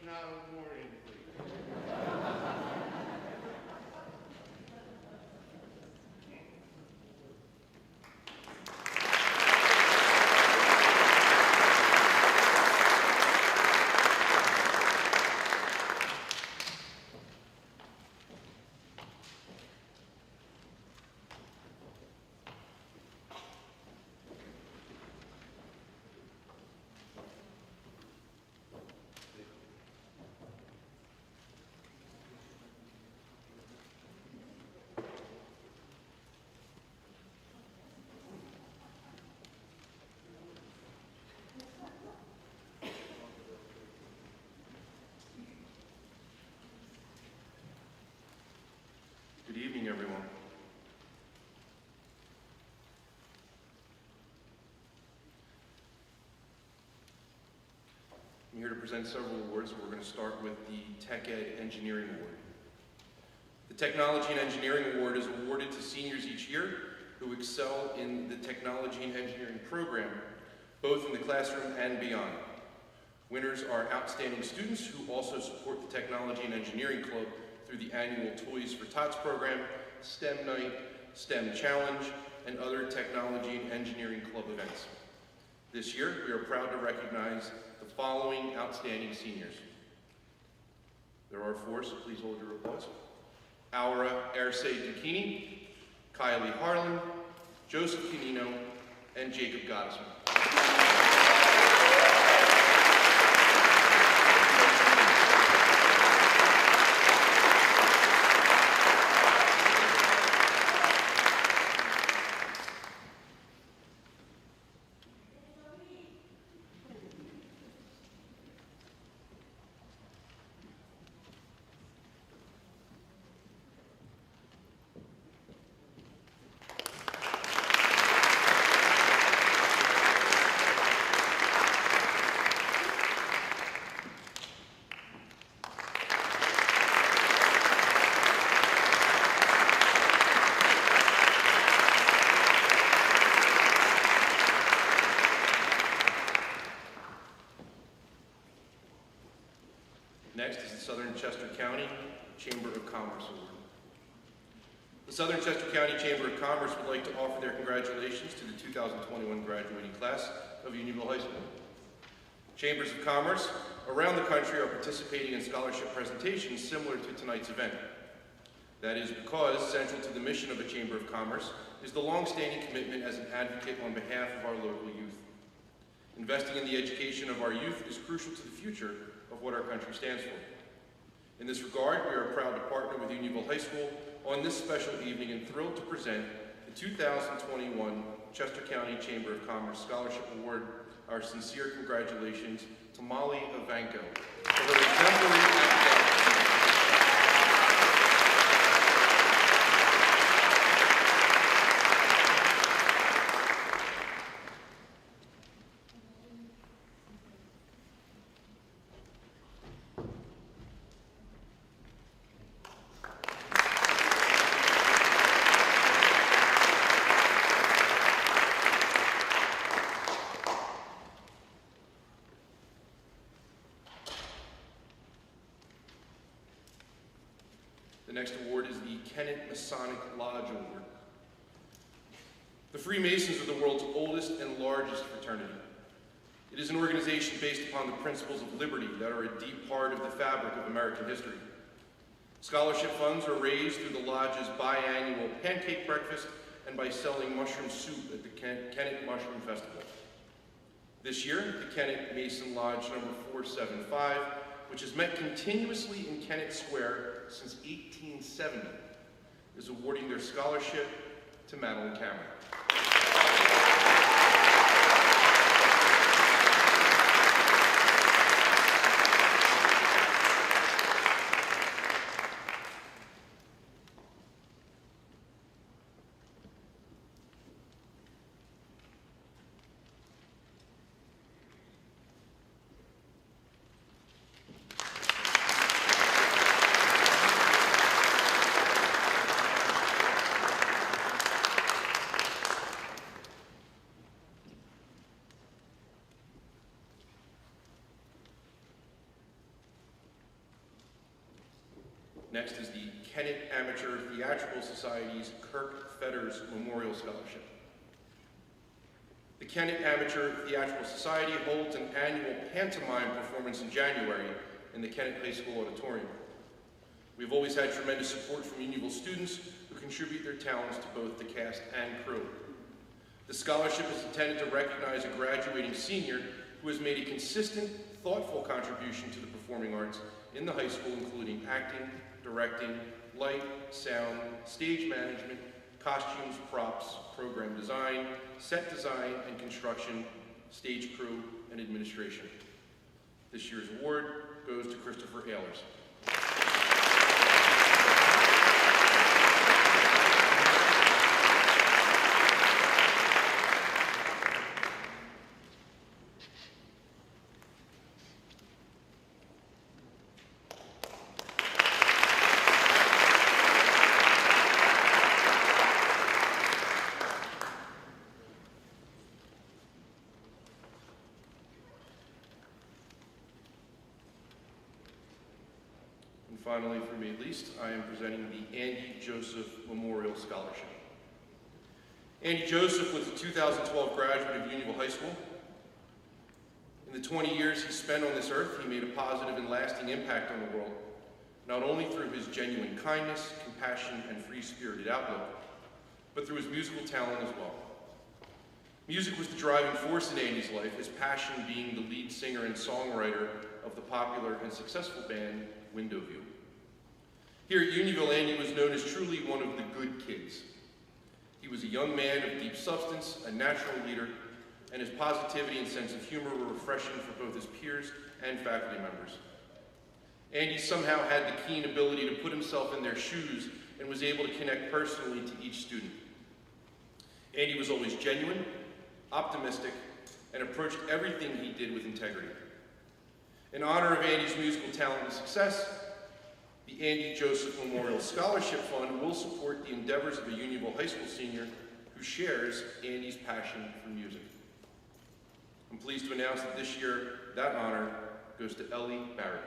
now morning, please. Good evening, everyone. I'm here to present several awards. We're going to start with the Tech Ed Engineering Award. The Technology and Engineering Award is awarded to seniors each year who excel in the technology and engineering program, both in the classroom and beyond. Winners are outstanding students who also support the Technology and Engineering Club through the annual Toys for Tots program, STEM Night, STEM Challenge, and other technology and engineering club events. This year, we are proud to recognize the following outstanding seniors. There are four, so please hold your applause. Aura Erce Duchini, Kylie Harlan, Joseph Canino, and Jacob Gottesman. Next is the Southern Chester County Chamber of Commerce Award. The Southern Chester County Chamber of Commerce would like to offer their congratulations to the 2021 graduating class of Unionville High School. Chambers of Commerce around the country are participating in scholarship presentations similar to tonight's event. That is because central to the mission of a Chamber of Commerce is the long-standing commitment as an advocate on behalf of our local youth. Investing in the education of our youth is crucial to the future of what our country stands for. In this regard, we are proud to partner with Unionville High School on this special evening and thrilled to present the 2021 Chester County Chamber of Commerce Scholarship Award. Our sincere congratulations to Molly Ivanko for her exemplary academic achievement. The next award is the Kennet Masonic Lodge Award. The Freemasons are the world's oldest and largest fraternity. It is an organization based upon the principles of liberty that are a deep part of the fabric of American history. Scholarship funds are raised through the Lodge's biannual pancake breakfast and by selling mushroom soup at the Kennet Mushroom Festival. This year, the Kennet Mason Lodge number 475, which has met continuously in Kennet Square since 1870, is awarding their scholarship to Madeline Cameron. Next is the Kennet Amateur Theatrical Society's Kirk Fetters Memorial Scholarship. The Kennet Amateur Theatrical Society holds an annual pantomime performance in January in the Kennet High School auditorium. We've always had tremendous support from Unionville students who contribute their talents to both the cast and crew. The scholarship is intended to recognize a graduating senior who has made a consistent, thoughtful contribution to the performing arts in the high school, including acting, directing, light, sound, stage management, costumes, props, program design, set design and construction, stage crew, and administration. This year's award goes to Christopher Ellers. Finally, for me at least, I am presenting the Andy Joseph Memorial Scholarship. Andy Joseph was a 2012 graduate of Unionville High School. In the 20 years he spent on this earth, he made a positive and lasting impact on the world, not only through his genuine kindness, compassion, and free-spirited outlook, but through his musical talent as well. Music was the driving force in Andy's life, his passion being the lead singer and songwriter of the popular and successful band Windowview. Here at Unionville, Andy was known as truly one of the good kids. He was a young man of deep substance, a natural leader, and his positivity and sense of humor were refreshing for both his peers and faculty members. Andy somehow had the keen ability to put himself in their shoes and was able to connect personally to each student. Andy was always genuine, optimistic, and approached everything he did with integrity. In honor of Andy's musical talent and success, the Andy Joseph Memorial Scholarship Fund will support the endeavors of a Unionville High School senior who shares Andy's passion for music. I'm pleased to announce that this year, that honor goes to Ellie Barrett.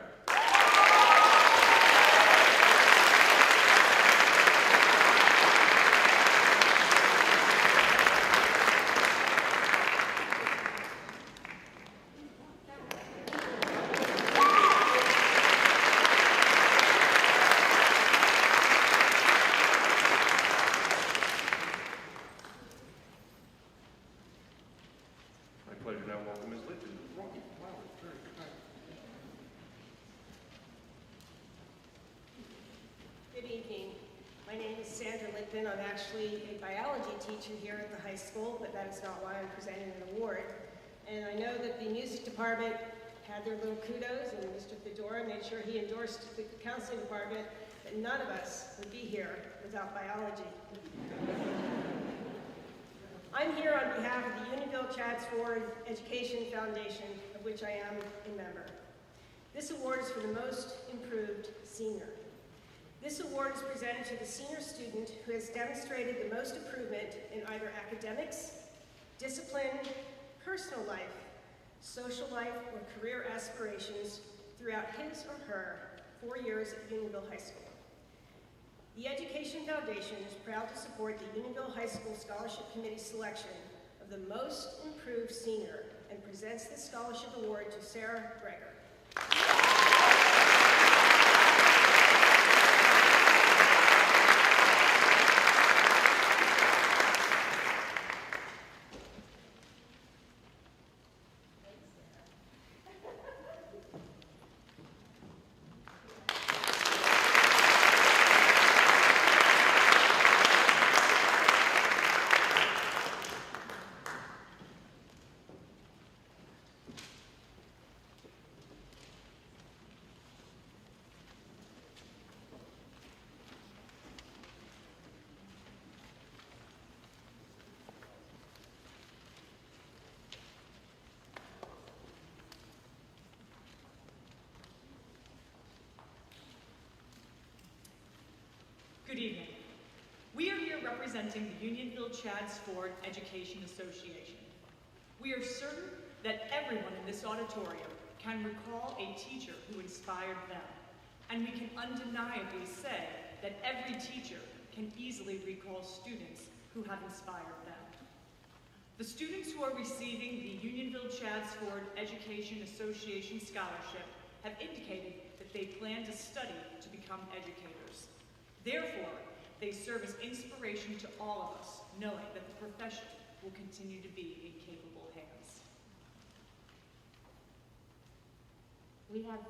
I'm actually a biology teacher here at the high school, but that is not why I'm presenting an award. And I know that the music department had their little kudos, and Mr. Fedora made sure he endorsed the counseling department, but none of us would be here without biology. I'm here on behalf of the Unionville Chadds Ford Education Foundation, of which I am a member. This award is for the most improved senior. This award is presented to the senior student who has demonstrated the most improvement in either academics, discipline, personal life, social life, or career aspirations throughout his or her 4 years at Unionville High School. The Education Foundation is proud to support the Unionville High School Scholarship Committee selection of the most improved senior and presents this scholarship award to Sarah Greger. Good evening. We are here representing the Unionville Chadds Ford Education Association. We are certain that everyone in this auditorium can recall a teacher who inspired them, And we can undeniably say that every teacher can easily recall students who have inspired them. The students who are receiving the Unionville Chads Ford Education Association Scholarship have indicated that they plan to study to become educators. Therefore, they serve as inspiration to all of us, knowing that the profession will continue to be in capable hands. We have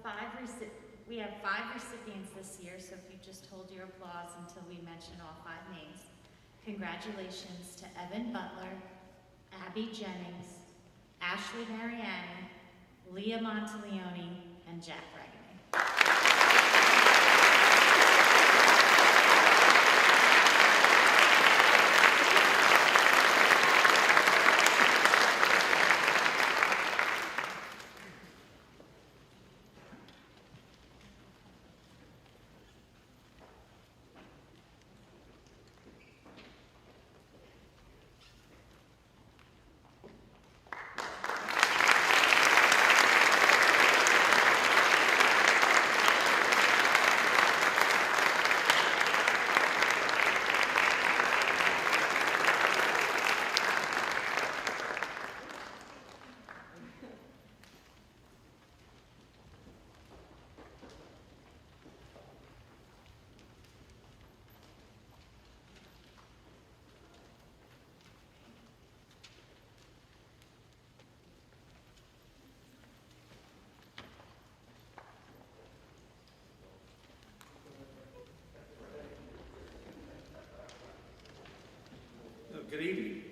five recipients this year, so if you just hold your applause until we mention all 5 names. Congratulations to Evan Butler, Abby Jennings, Ashley Mariani, Leah Monteleone, and Jack Regany. Good evening.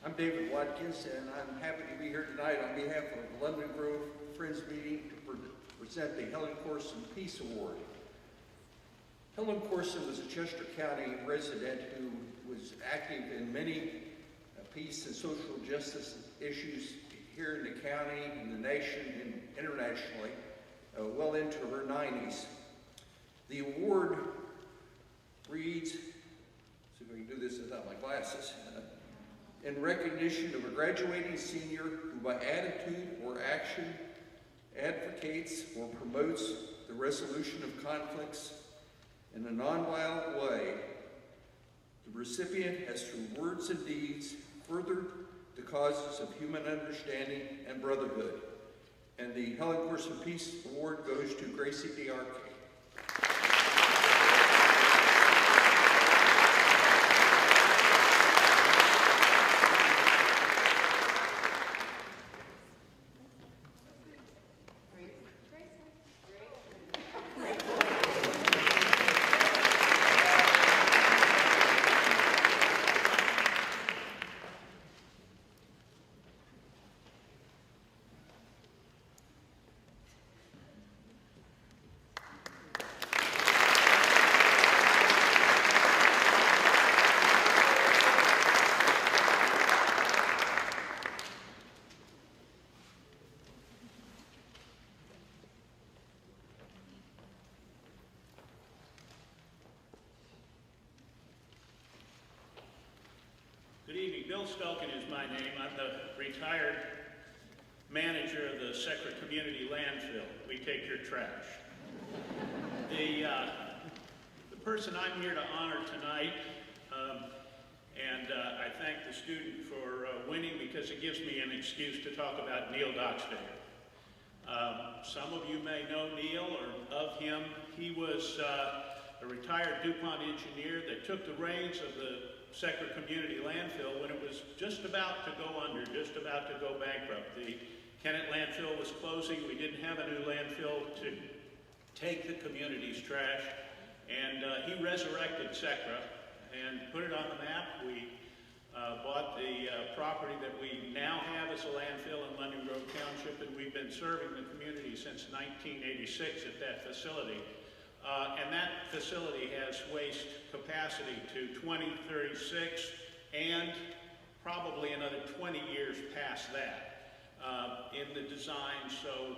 I'm David Watkins, and I'm happy to be here tonight on behalf of the London Grove Friends Meeting to present the Helen Corson Peace Award. Helen Corson was a Chester County resident who was active in many peace and social justice issues here in the county, in the nation, and internationally, well into her 90s. The award reads, see if I can do this without my glasses, in recognition of a graduating senior who by attitude or action advocates or promotes the resolution of conflicts in a nonviolent way. The recipient has through words and deeds furthered the causes of human understanding and brotherhood. And the Helen Corson Peace Award goes to Gracie D'Arche. Good evening. Bill Skulkin is my name. I'm the retired manager of the Secra Community Landfill. We take your trash. The person I'm here to honor tonight, and I thank the student for winning because it gives me an excuse to talk about Neil Dochday. Some of you may know Neil or of him. He was a retired DuPont engineer that took the reins of the Secra Community Landfill when it was just about to go under, just about to go bankrupt. The Kennet landfill was closing. We didn't have a new landfill to take the community's trash, and he resurrected Secra and put it on the map. We bought the property that we now have as a landfill in London Grove Township, and we've been serving the community since 1986 at that facility. And that facility has waste capacity to 2036 and probably another 20 years past that in the design, so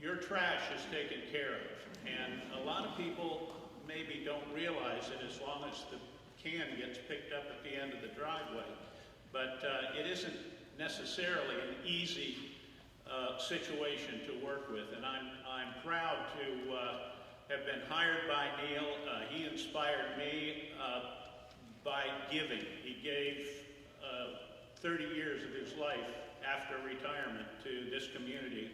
your trash is taken care of. And a lot of people maybe don't realize that as long as the can gets picked up at the end of the driveway, but it isn't necessarily an easy situation to work with, and I'm proud to have been hired by Neil. He inspired me by giving. He gave 30 years of his life after retirement to this community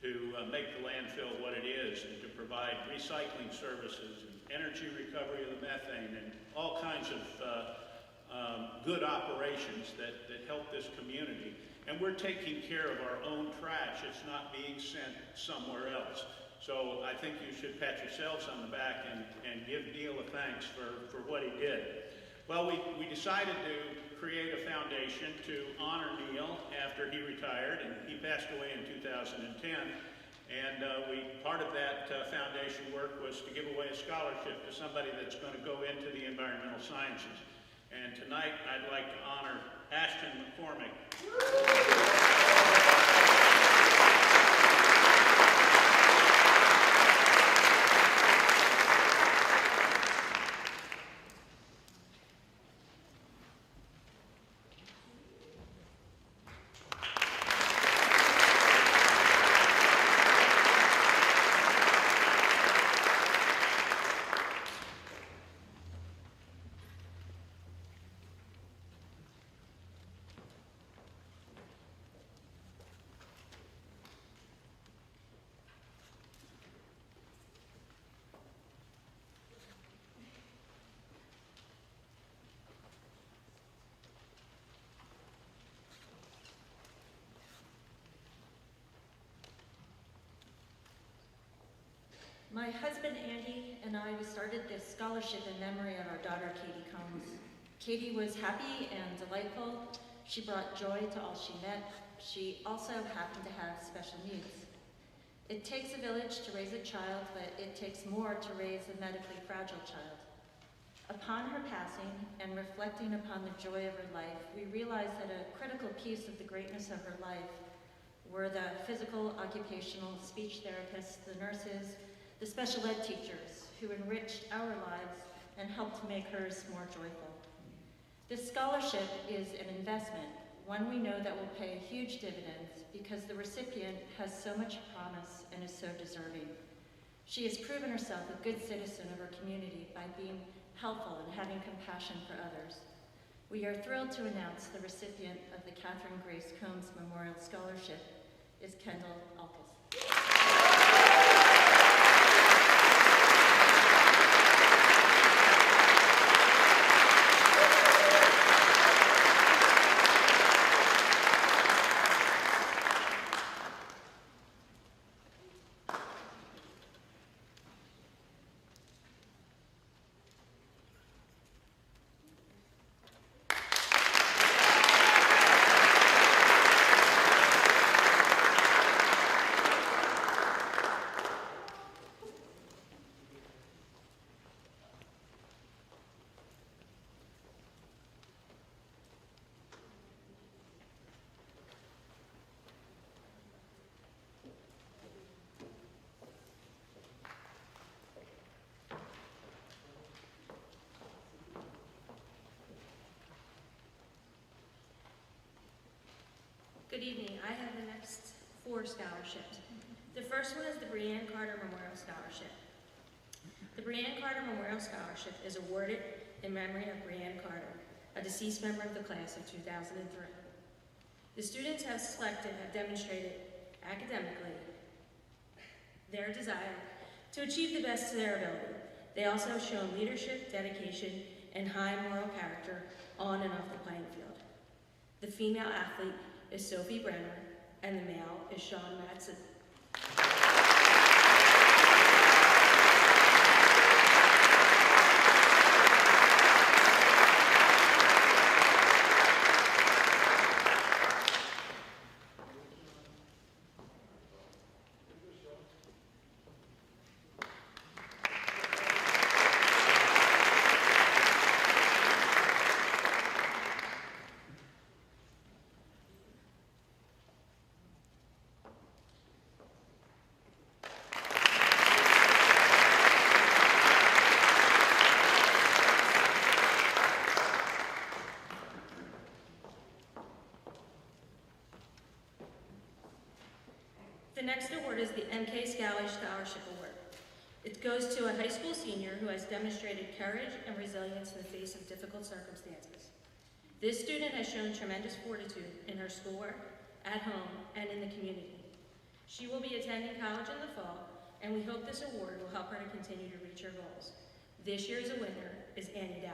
to make the landfill what it is and to provide recycling services and energy recovery of the methane and all kinds of good operations that help this community. And we're taking care of our own trash. It's not being sent somewhere else. So I think you should pat yourselves on the back and give Neil a thanks for what he did. Well, we decided to create a foundation to honor Neil after he retired, and he passed away in 2010. And part of that foundation work was to give away a scholarship to somebody that's going to go into the environmental sciences. And tonight, I'd like to honor Ashton McCormick. My husband Andy and I started this scholarship in memory of our daughter Katie Combs. Katie was happy and delightful. She brought joy to all she met. She also happened to have special needs. It takes a village to raise a child, but it takes more to raise a medically fragile child. Upon her passing and reflecting upon the joy of her life, we realized that a critical piece of the greatness of her life were the physical, occupational, speech therapists, the nurses, the special ed teachers who enriched our lives and helped make hers more joyful. This scholarship is an investment, one we know that will pay huge dividends because the recipient has so much promise and is so deserving. She has proven herself a good citizen of her community by being helpful and having compassion for others. We are thrilled to announce the recipient of the Kathryn Grace Combs Memorial Scholarship is Kendall Alkus. Good evening. I have the next 4 scholarships. The first one is the Brienne Carter Memorial Scholarship. The Brienne Carter Memorial Scholarship is awarded in memory of Brienne Carter, a deceased member of the class of 2003. The students have demonstrated academically their desire to achieve the best of their ability. They also have shown leadership, dedication, and high moral character on and off the playing field. The female athlete is Sophie Brenner, and the male is Sean Madsen. The next award is the M.K. Scally Scholarship Award. It goes to a high school senior who has demonstrated courage and resilience in the face of difficult circumstances. This student has shown tremendous fortitude in her schoolwork, at home, and in the community. She will be attending college in the fall, and we hope this award will help her to continue to reach her goals. This year's winner is Annie Dow.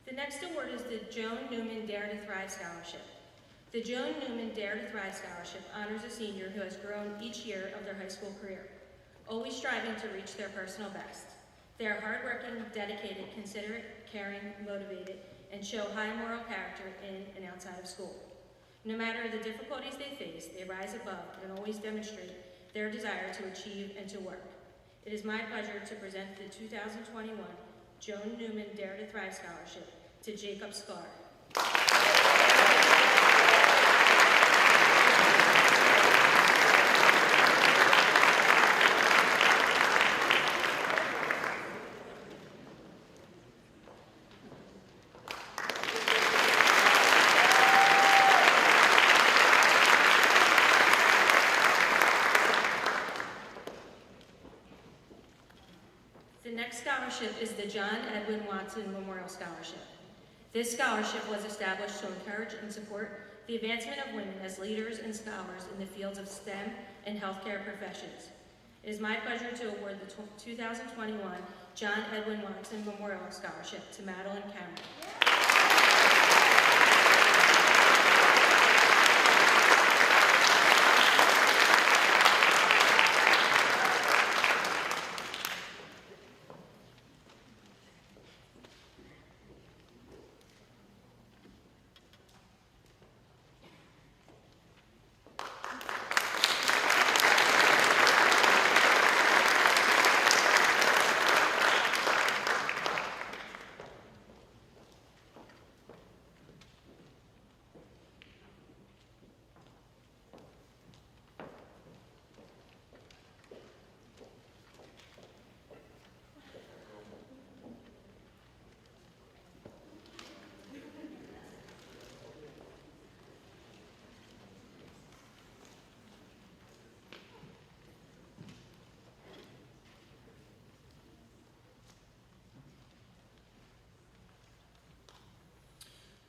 The next award is the Joan Newman Dare to Thrive Scholarship. The Joan Newman Dare to Thrive Scholarship honors a senior who has grown each year of their high school career, always striving to reach their personal best. They are hardworking, dedicated, considerate, caring, motivated, and show high moral character in and outside of school. No matter the difficulties they face, they rise above and always demonstrate their desire to achieve and to work. It is my pleasure to present the 2021 Joan Newman Dare to Thrive Scholarship to Jacob Scar. The next scholarship is the John Edwin Watson Memorial Scholarship. This scholarship was established to encourage and support the advancement of women as leaders and scholars in the fields of STEM and healthcare professions. It is my pleasure to award the 2021 John Edwin Watson Memorial Scholarship to Madeline Cameron.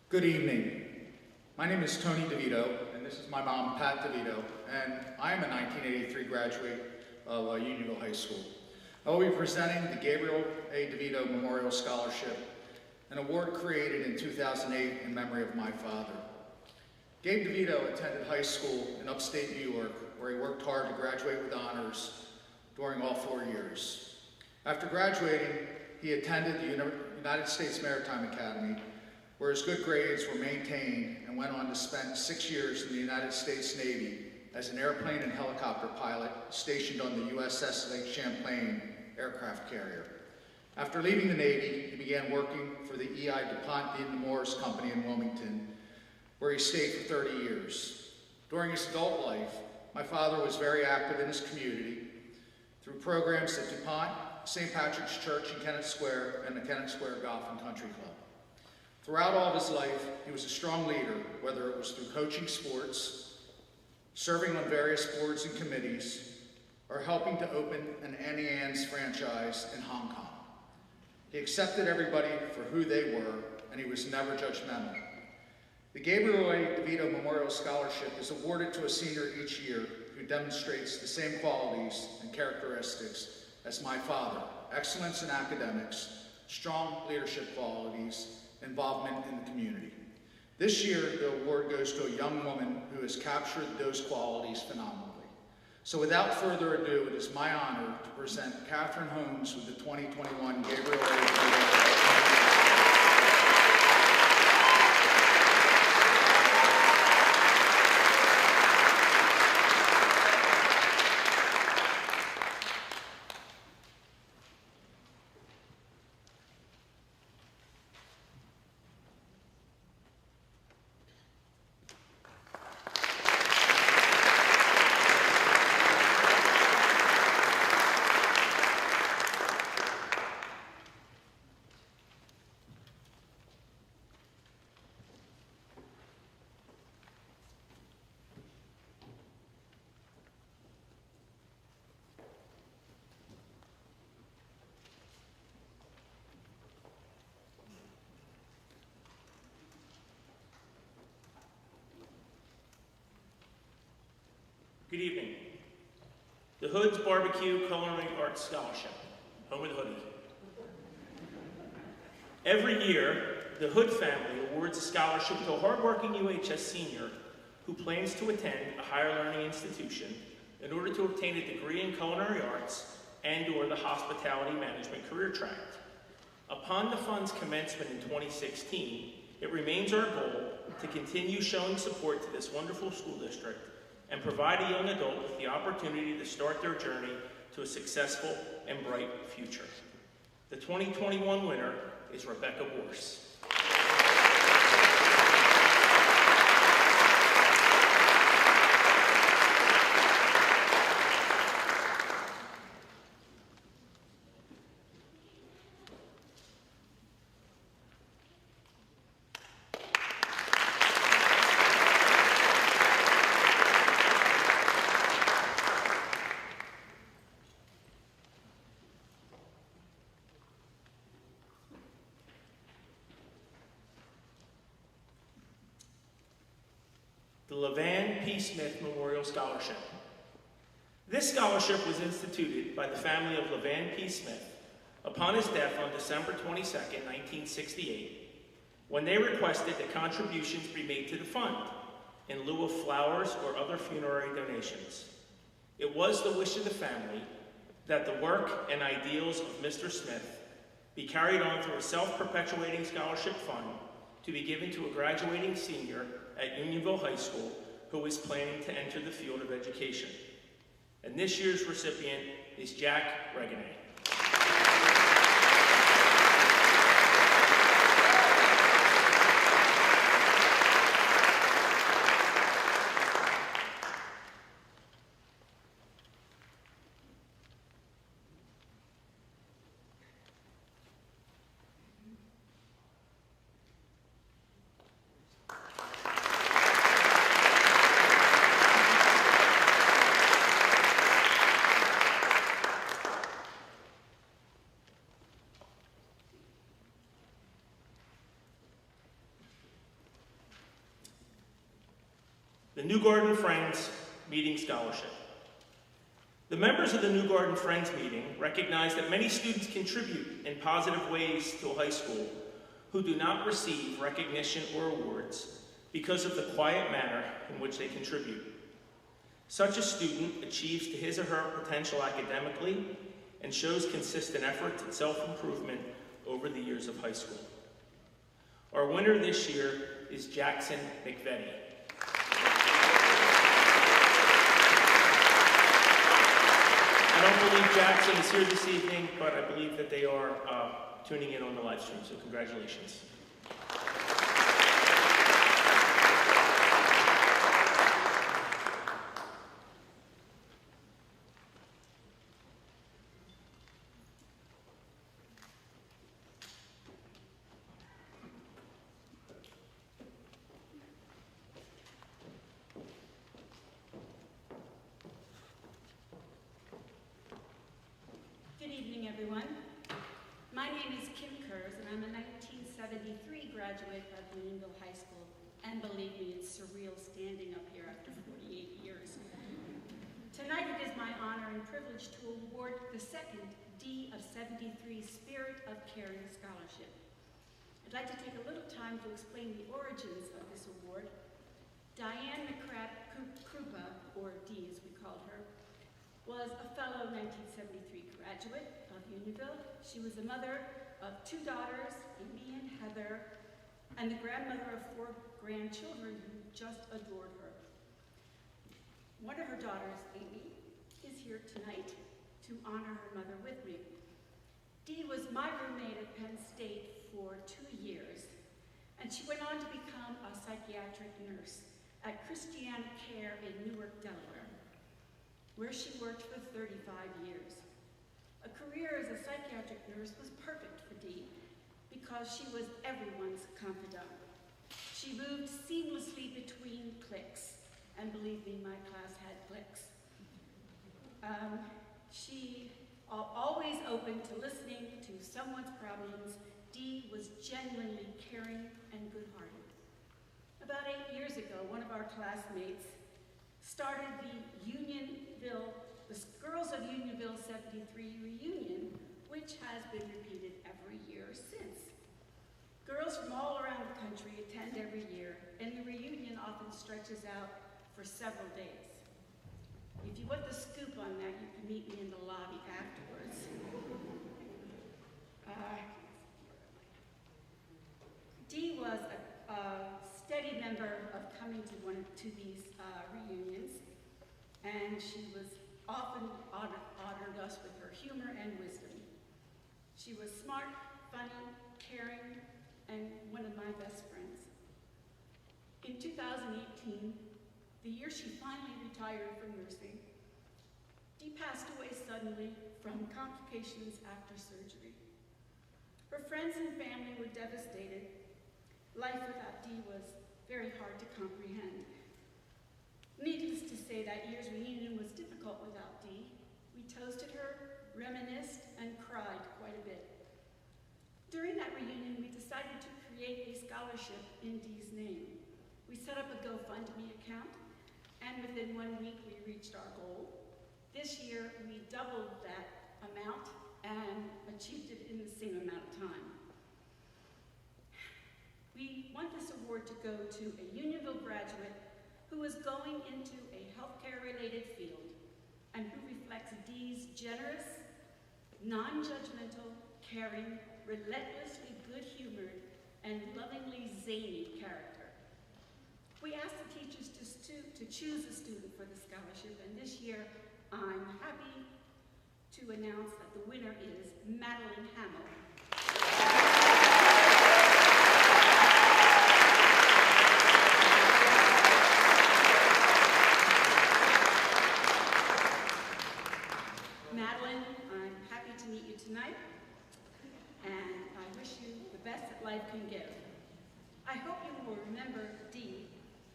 Good evening. My name is Tony Devito, and this is my mom, Pat Devito, and I am a 1983 graduate of Unionville High School. I will be presenting the Gabriel A. Devito Memorial Scholarship, an award created in 2008 in memory of my father. Gabe Devito attended high school in upstate New York, where he worked hard to graduate with honors during all 4 years. After graduating, he attended the United States Maritime Academy, where his good grades were maintained, and went on to spend 6 years in the United States Navy as an airplane and helicopter pilot stationed on the USS Lake Champlain aircraft carrier. After leaving the Navy, he began working for the E.I. DuPont de Nemours Company in Wilmington, where he stayed for 30 years. During his adult life, my father was very active in his community through programs at DuPont, St. Patrick's Church in Kennet Square, and the Kennet Square Golf and Country Club. Throughout all of his life, he was a strong leader, whether it was through coaching sports, serving on various boards and committees, or helping to open an Annie Ann's franchise in Hong Kong. He accepted everybody for who they were, and he was never judgmental. The Gabriel A. Devito Memorial Scholarship is awarded to a senior each year who demonstrates the same qualities and characteristics as my father: excellence in academics, strong leadership qualities, involvement in the community. This year, the award goes to a young woman who has captured those qualities phenomenally. So without further ado, it is my honor to present Kathryn Holmes with the 2021 Gabriel A. Devito. Good evening. The Hood's Barbecue Culinary Arts Scholarship, home of the hoodie. Every year, the Hood family awards a scholarship to a hardworking UHS senior who plans to attend a higher learning institution in order to obtain a degree in culinary arts and/or the hospitality management career track. Upon the fund's commencement in 2016, it remains our goal to continue showing support to this wonderful school district and provide a young adult with the opportunity to start their journey to a successful and bright future. The 2021 winner is Rebecca Borse. The Levan P. Smith Memorial Scholarship. This scholarship was instituted by the family of Levan P. Smith upon his death on December 22, 1968, when they requested that contributions be made to the fund in lieu of flowers or other funerary donations. It was the wish of the family that the work and ideals of Mr. Smith be carried on through a self-perpetuating scholarship fund to be given to a graduating senior at Unionville High School who is planning to enter the field of education. And this year's recipient is Jack Reganay. The New Garden Friends Meeting Scholarship. The members of the New Garden Friends Meeting recognize that many students contribute in positive ways to a high school who do not receive recognition or awards because of the quiet manner in which they contribute. Such a student achieves to his or her potential academically and shows consistent effort and self-improvement over the years of high school. Our winner this year is Jackson McVetti. I don't believe Jackson is here this evening, but I believe that they are tuning in on the live stream, so congratulations. Graduate of Unionville High School, and believe me, it's surreal standing up here after 48 years. Tonight it is my honor and privilege to award the second D of 73 Spirit of Caring Scholarship. I'd like to take a little time to explain the origins of this award. Diane McCrabb-Krupa, or D as we called her, was a fellow 1973 graduate of Unionville. She was the mother of 2 daughters, Amy and Heather, and the grandmother of 4 grandchildren who just adored her. One of her daughters, Amy, is here tonight to honor her mother with me. Dee was my roommate at Penn State for 2 years, and she went on to become a psychiatric nurse at Christiana Care in Newark, Delaware, where she worked for 35 years. A career as a psychiatric nurse was perfect for Dee, because she was everyone's confidant. She moved seamlessly between cliques, and believe me, my class had cliques. She always open to listening to someone's problems. Dee was genuinely caring and good-hearted. About 8 years ago, one of our classmates started the Girls of Unionville 73 reunion, which has been repeated every year since. Girls from all around the country attend every year, and the reunion often stretches out for several days. If you want the scoop on that, you can meet me in the lobby afterwards. Dee was a steady member of coming to these reunions, and she was often honored us with her humor and wisdom. She was smart, funny, caring, and one of my best friends. In 2018, the year she finally retired from nursing, Dee passed away suddenly from complications after surgery. Her friends and family were devastated. Life without Dee was very hard to comprehend. Needless to say, that year's reunion was difficult without Dee. We toasted her, reminisced, and cried quite a bit. During that reunion, we decided to create a scholarship in Dee's name. We set up a GoFundMe account, and within 1 week, we reached our goal. This year, we doubled that amount and achieved it in the same amount of time. We want this award to go to a Unionville graduate who is going into a healthcare-related field and who reflects Dee's generous, non-judgmental, caring, relentlessly good-humored, and lovingly zany character. We asked the teachers to choose a student for the scholarship, and this year I'm happy to announce that the winner is Madeline Hamill. Madeline, I'm happy to meet you tonight, and I wish you the best that life can give. I hope you will remember Dee,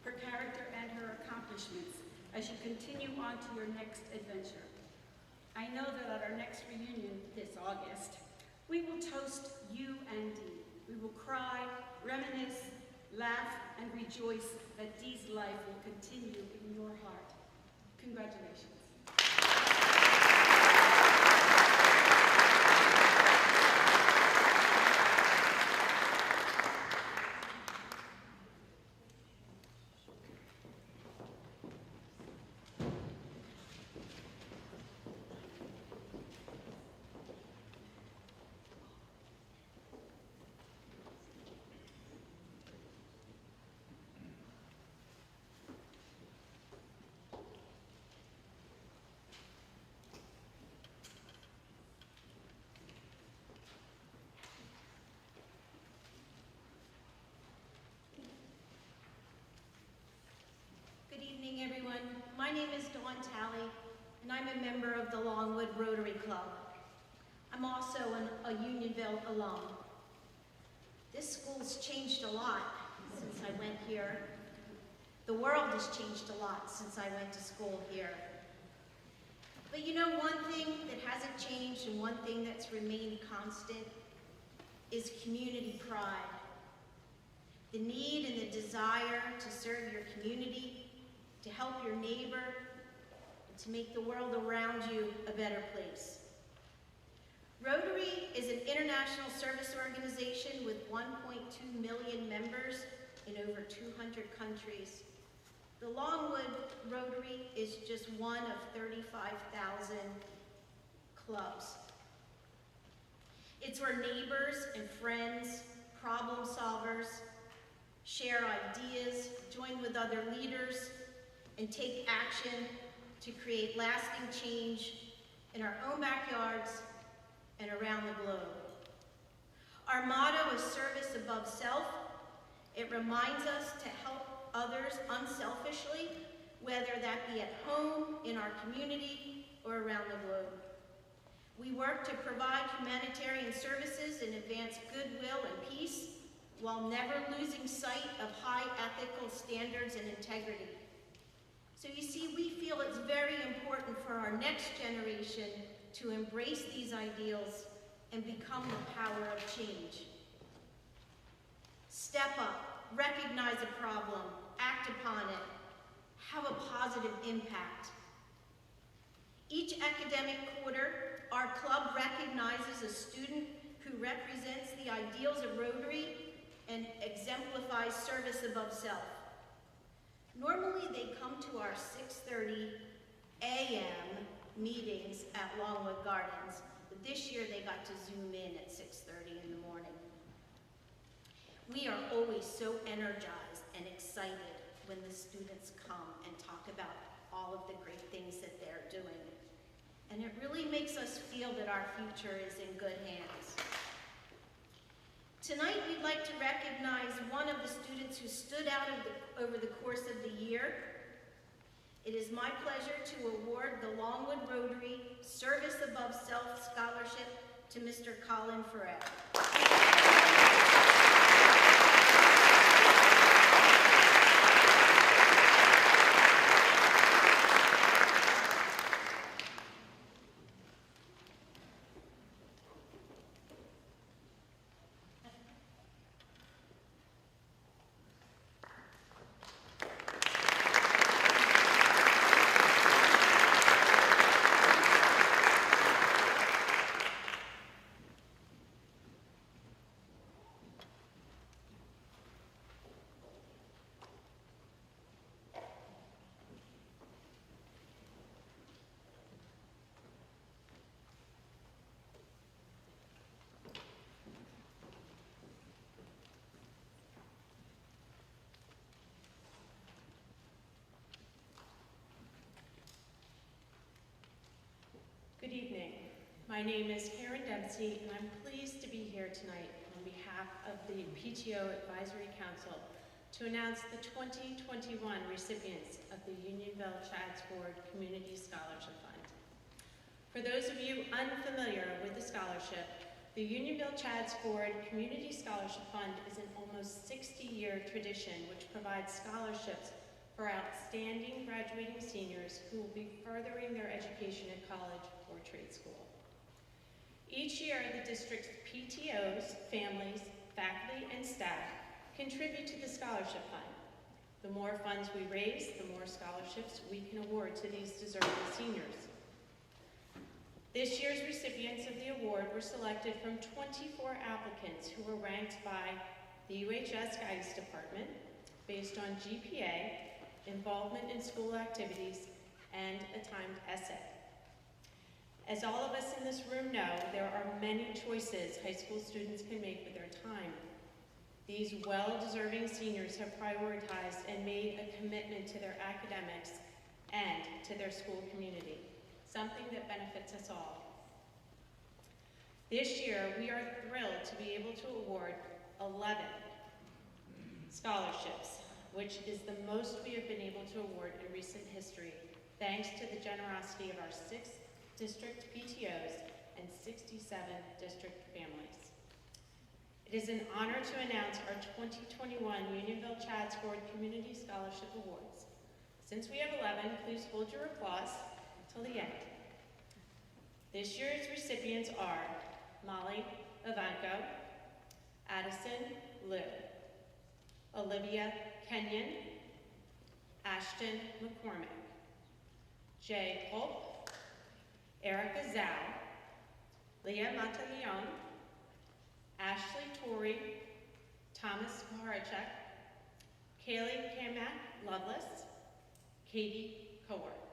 her character, and her accomplishments as you continue on to your next adventure. I know that at our next reunion this August, we will toast you and Dee. We will cry, reminisce, laugh, and rejoice that Dee's life will continue in your heart. Congratulations. Everyone. My name is Dawn Talley, and I'm a member of the Longwood Rotary Club. I'm also a Unionville alum. This school's changed a lot since I went here. The world has changed a lot since I went to school here. But you know, one thing that hasn't changed and one thing that's remained constant is community pride. The need and the desire to serve your community, to help your neighbor, and to make the world around you a better place. Rotary is an international service organization with 1.2 million members in over 200 countries. The Longwood Rotary is just one of 35,000 clubs. It's where neighbors and friends, problem solvers, share ideas, join with other leaders, and take action to create lasting change in our own backyards and around the globe. Our motto is service above self. It reminds us to help others unselfishly, whether that be at home, in our community, or around the globe. We work to provide humanitarian services and advance goodwill and peace, while never losing sight of high ethical standards and integrity. So you see, we feel it's very important for our next generation to embrace these ideals and become the power of change. Step up, recognize a problem, act upon it, have a positive impact. Each academic quarter, our club recognizes a student who represents the ideals of Rotary and exemplifies service above self. Normally, they come to our 6:30 a.m. meetings at Longwood Gardens, but this year they got to Zoom in at 6:30 in the morning. We are always so energized and excited when the students come and talk about all of the great things that they're doing. And it really makes us feel that our future is in good hands. Tonight, we'd like to recognize one of the students who stood out over the course of the year. It is my pleasure to award the Longwood Rotary Service Above Self Scholarship to Mr. Colin Ferrer. Good evening. My name is Karen Dempsey, and I'm pleased to be here tonight on behalf of the PTO Advisory Council to announce the 2021 recipients of the Unionville Chadds Ford Community Scholarship Fund. For those of you unfamiliar with the scholarship, the Unionville Chadds Ford Community Scholarship Fund is an almost 60-year tradition which provides scholarships for outstanding graduating seniors who will be furthering their education at college or trade school. Each year, the district's PTOs, families, faculty, and staff contribute to the scholarship fund. The more funds we raise, the more scholarships we can award to these deserving seniors. This year's recipients of the award were selected from 24 applicants who were ranked by the UHS Guidance Department based on GPA, involvement in school activities, and a timed essay. As all of us in this room know, there are many choices high school students can make with their time. These well-deserving seniors have prioritized and made a commitment to their academics and to their school community, something that benefits us all. This year, we are thrilled to be able to award 11 scholarships, which is the most we have been able to award in recent history, thanks to the generosity of our 6 district PTOs and 67 district families. It is an honor to announce our 2021 Unionville Chadds Ford Community Scholarship Awards. Since we have 11, please hold your applause till the end. This year's recipients are Molly Ivanko, Addison Liu, Olivia Kenyon, Ashton McCormick, Jay Hope, Erica Zhao, Leah Mataleon, Ashley Torrey, Thomas Maharachek, Kaylee Kamak Lovelace, Katie Cowart.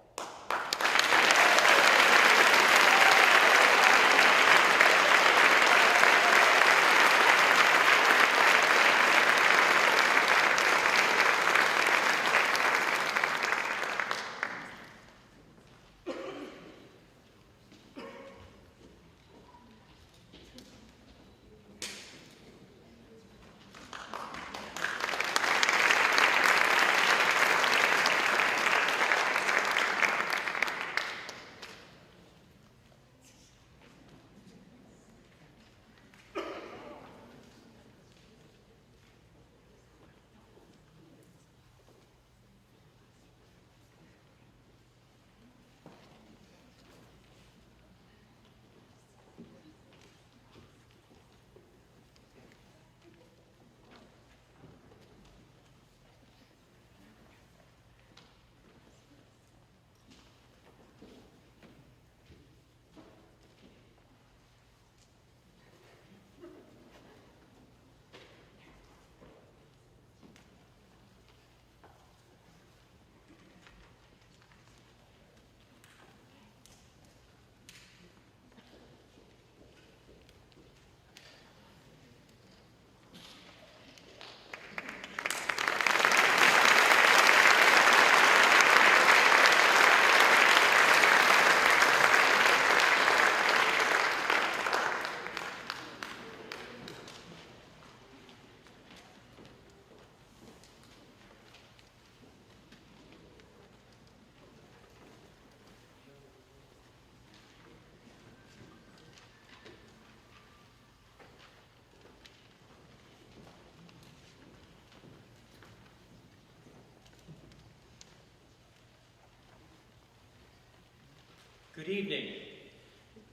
Good evening.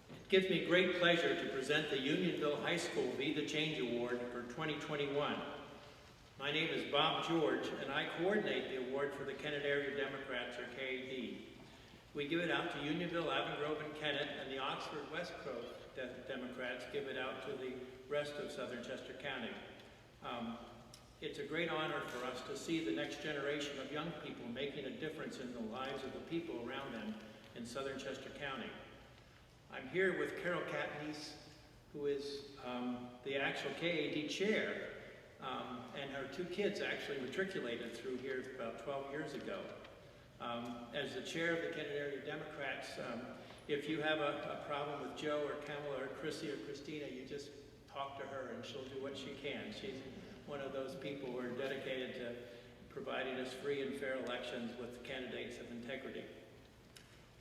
It gives me great pleasure to present the Unionville High School Be the Change Award for 2021. My name is Bob George, and I coordinate the award for the Kennet Area Democrats, or KAD. We give it out to Unionville, Avon and Kennet, and the Oxford West Grove Democrats give it out to the rest of Southern Chester County. It's a great honor for us to see the next generation of young people making a difference in the lives of the people around them in Southern Chester County. I'm here with Carol Katniss, who is the actual KAD chair, and her two kids actually matriculated through here about 12 years ago. As the chair of the Kennet Area Democrats, if you have a problem with Joe or Kamala or Christy or Christina, you just talk to her and she'll do what she can. She's one of those people who are dedicated to providing us free and fair elections with candidates of integrity.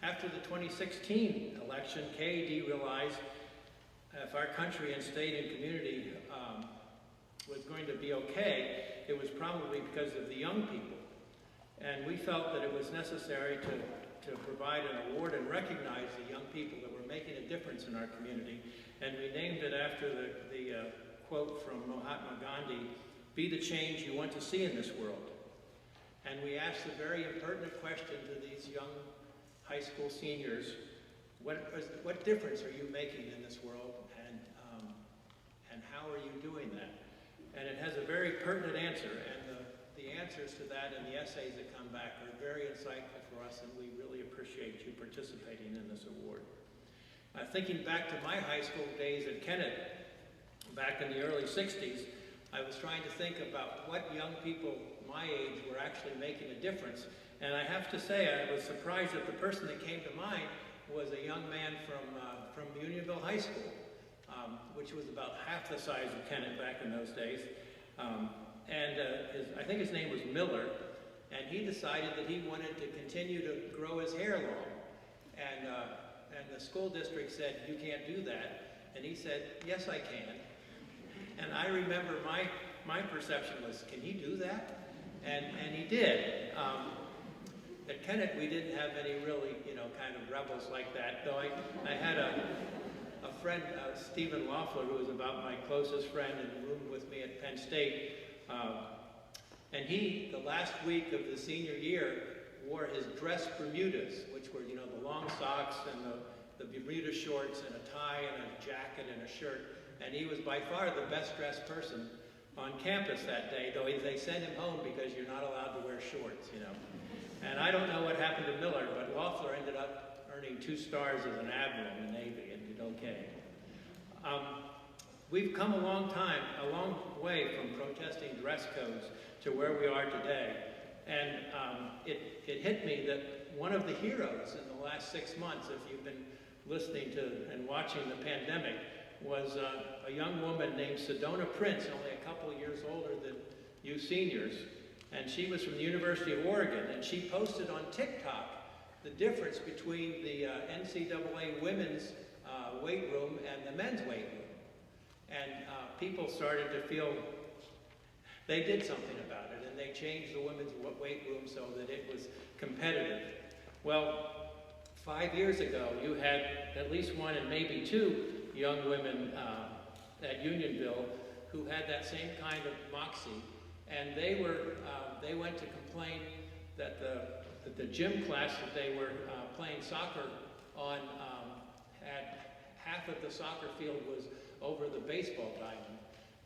After the 2016 election, KAD realized if our country and state and community was going to be okay, it was probably because of the young people. And we felt that it was necessary to provide an award and recognize the young people that were making a difference in our community. And we named it after the quote from Mahatma Gandhi, "Be the change you want to see in this world." And we asked the very impertinent question to these young high school seniors, what difference are you making in this world, and how are you doing that? And it has a very pertinent answer, and the answers to that and the essays that come back are very insightful for us, and we really appreciate you participating in this award. Thinking back to my high school days at Kennet, back in the early 60s, I was trying to think about what young people my age were actually making a difference. And I have to say, I was surprised that the person that came to mind was a young man from Unionville High School, which was about half the size of Kennet back in those days. I think his name was Miller, and he decided that he wanted to continue to grow his hair long. And the school district said, "You can't do that." And he said, "Yes, I can." And I remember my perception was, can he do that? And he did. At Kennet, we didn't have any really, kind of rebels like that, though I had a friend, Stephen Loeffler, who was about my closest friend and roomed with me at Penn State. And he, the last week of the senior year, wore his dress Bermudas, which were, the long socks and the Bermuda shorts and a tie and a jacket and a shirt. And he was by far the best dressed person on campus that day, though they sent him home because you're not allowed to wear shorts, And I don't know what happened to Miller, but Loeffler ended up earning 2 stars as an admiral in the Navy and did okay. We've come a long way from protesting dress codes to where we are today. And it hit me that one of the heroes in the last 6 months, if you've been listening to and watching the pandemic, was a young woman named Sedona Prince, only a couple years older than you seniors. And she was from the University of Oregon, and she posted on TikTok the difference between the NCAA women's weight room and the men's weight room. And people started to feel they did something about it, and they changed the women's weight room so that it was competitive. Well, 5 years ago, you had at least 1 and maybe 2 young women at Unionville who had that same kind of moxie, and they went to complain that the gym class that they were playing soccer on had half of the soccer field was over the baseball diamond,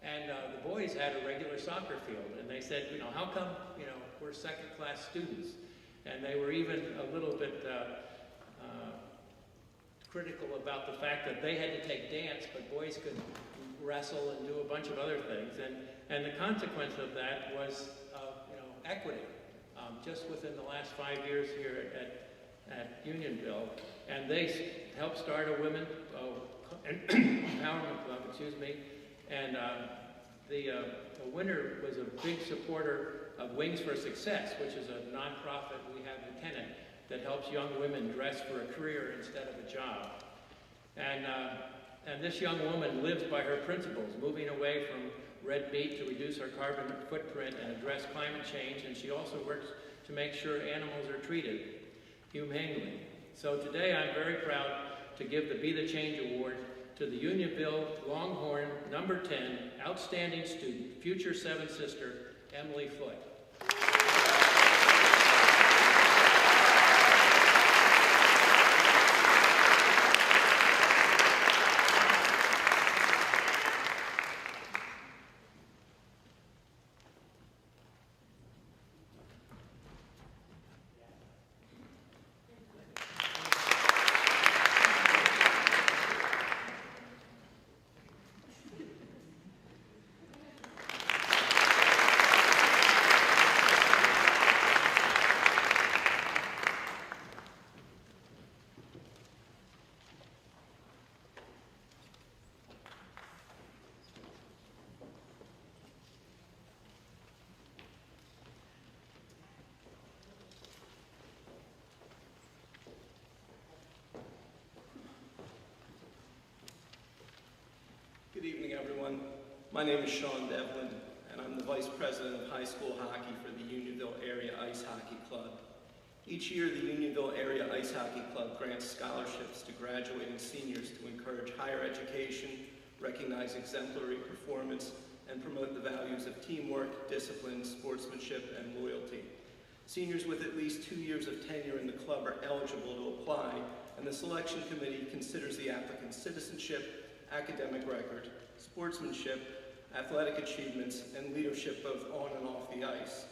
and the boys had a regular soccer field, and they said, how come we're second-class students? And they were even a little bit critical about the fact that they had to take dance, but boys could wrestle and do a bunch of other things. And the consequence of that was, equity, just within the last 5 years here at Unionville. And they helped start a women empowerment club, and the winner was a big supporter of Wings for Success, which is a nonprofit we have in Kennet that helps young women dress for a career instead of a job. And this young woman lives by her principles, moving away from red meat to reduce our carbon footprint and address climate change, and she also works to make sure animals are treated humanely. So today I'm very proud to give the Be the Change Award to the Unionville Longhorn number 10 Outstanding Student, future 7th Sister, Emily Foote. Good evening, everyone. My name is Sean Devlin, and I'm the Vice President of High School Hockey for the Unionville Area Ice Hockey Club. Each year, the Unionville Area Ice Hockey Club grants scholarships to graduating seniors to encourage higher education, recognize exemplary performance, and promote the values of teamwork, discipline, sportsmanship, and loyalty. Seniors with at least 2 years of tenure in the club are eligible to apply, and the selection committee considers the applicant's citizenship, academic record, sportsmanship, athletic achievements, and leadership both on and off the ice.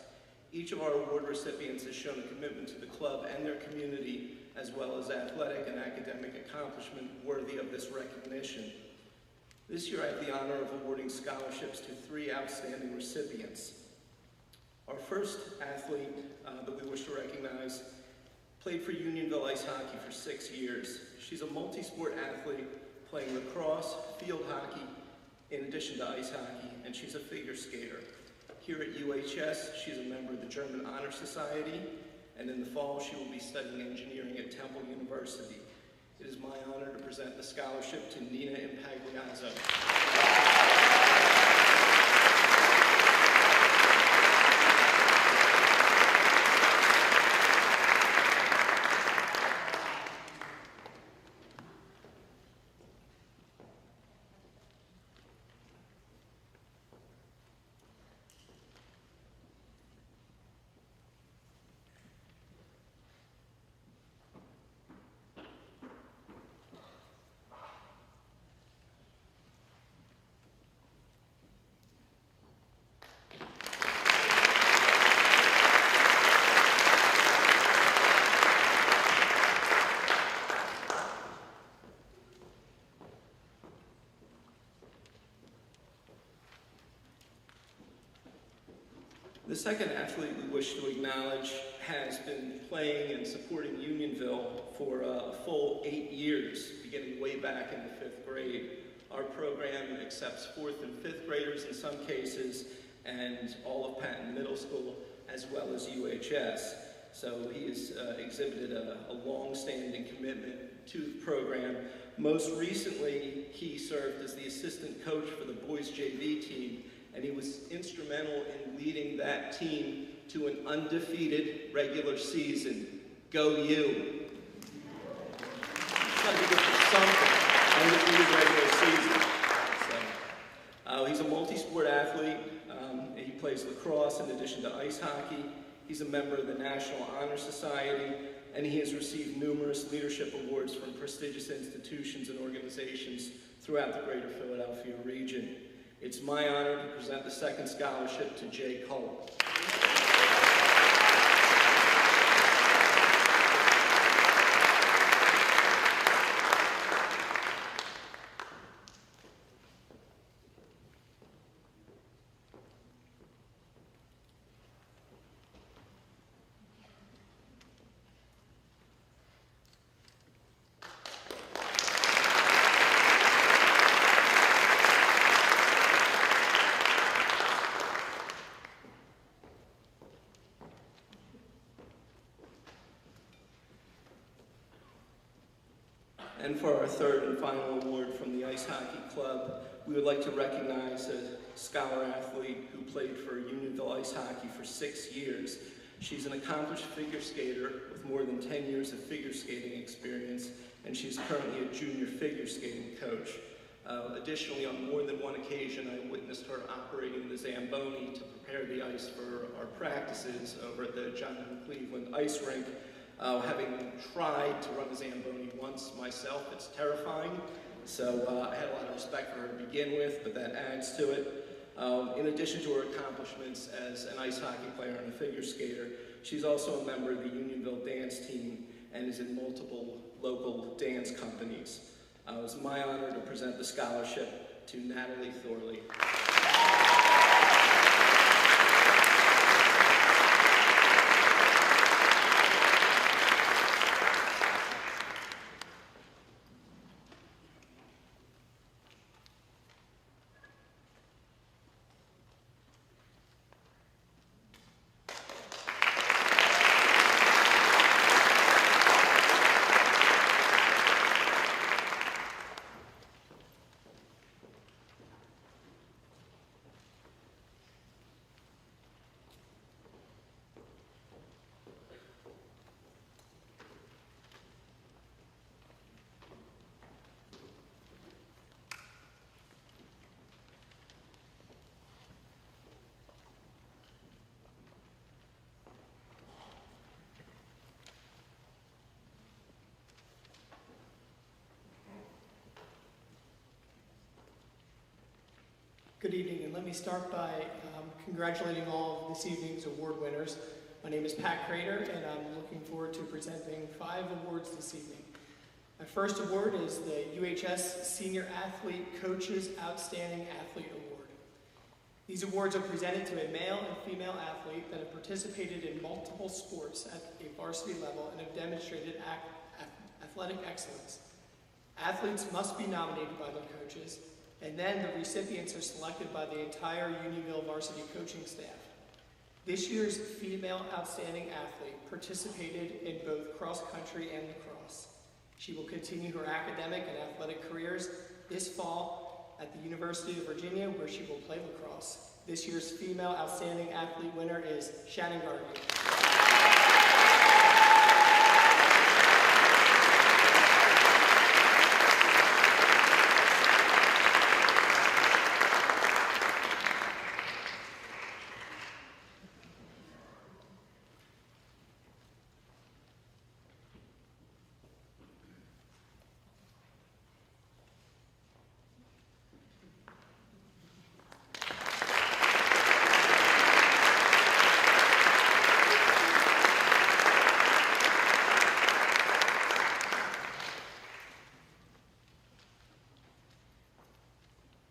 Each of our award recipients has shown a commitment to the club and their community, as well as athletic and academic accomplishment worthy of this recognition. This year I have the honor of awarding scholarships to 3 outstanding recipients. Our first athlete that we wish to recognize played for Unionville Ice Hockey for 6 years. She's a multi-sport athlete playing lacrosse, field hockey, in addition to ice hockey, and she's a figure skater. Here at UHS, she's a member of the German Honor Society, and in the fall, she will be studying engineering at Temple University. It is my honor to present the scholarship to Nina Impagliazzo. The second athlete we wish to acknowledge has been playing and supporting Unionville for a full 8 years, beginning way back in the 5th grade. Our program accepts 4th and 5th graders in some cases, and all of Patton Middle School, as well as UHS. So he has exhibited a long-standing commitment to the program. Most recently, he served as the assistant coach for the boys JV team, and he was instrumental in leading that team to an undefeated regular season. Go you! It's got to be good for something, undefeated regular season. So, he's a multi-sport athlete. He plays lacrosse in addition to ice hockey. He's a member of the National Honor Society, and he has received numerous leadership awards from prestigious institutions and organizations throughout the greater Philadelphia region. It's my honor to present the second scholarship to Jay Cole. And for our third and final award from the Ice Hockey Club, we would like to recognize a scholar athlete who played for Unionville Ice Hockey for 6 years. She's an accomplished figure skater with more than 10 years of figure skating experience, and she's currently a junior figure skating coach. Additionally, on more than one occasion, I witnessed her operating the Zamboni to prepare the ice for our practices over at the John Cleveland ice rink. Having tried to run the Zamboni once myself, it's terrifying. So I had a lot of respect for her to begin with, but that adds to it. In addition to her accomplishments as an ice hockey player and a figure skater, she's also a member of the Unionville dance team and is in multiple local dance companies. It was my honor to present the scholarship to Natalie Thorley. Good evening, and let me start by congratulating all of this evening's award winners. My name is Pat Crater, and I'm looking forward to presenting 5 awards this evening. My first award is the UHS Senior Athlete Coaches Outstanding Athlete Award. These awards are presented to a male and female athlete that have participated in multiple sports at a varsity level and have demonstrated athletic excellence. Athletes must be nominated by their coaches, and then the recipients are selected by the entire Unionville varsity coaching staff. This year's female outstanding athlete participated in both cross-country and lacrosse. She will continue her academic and athletic careers this fall at the University of Virginia, where she will play lacrosse. This year's female outstanding athlete winner is Shannon Garvey.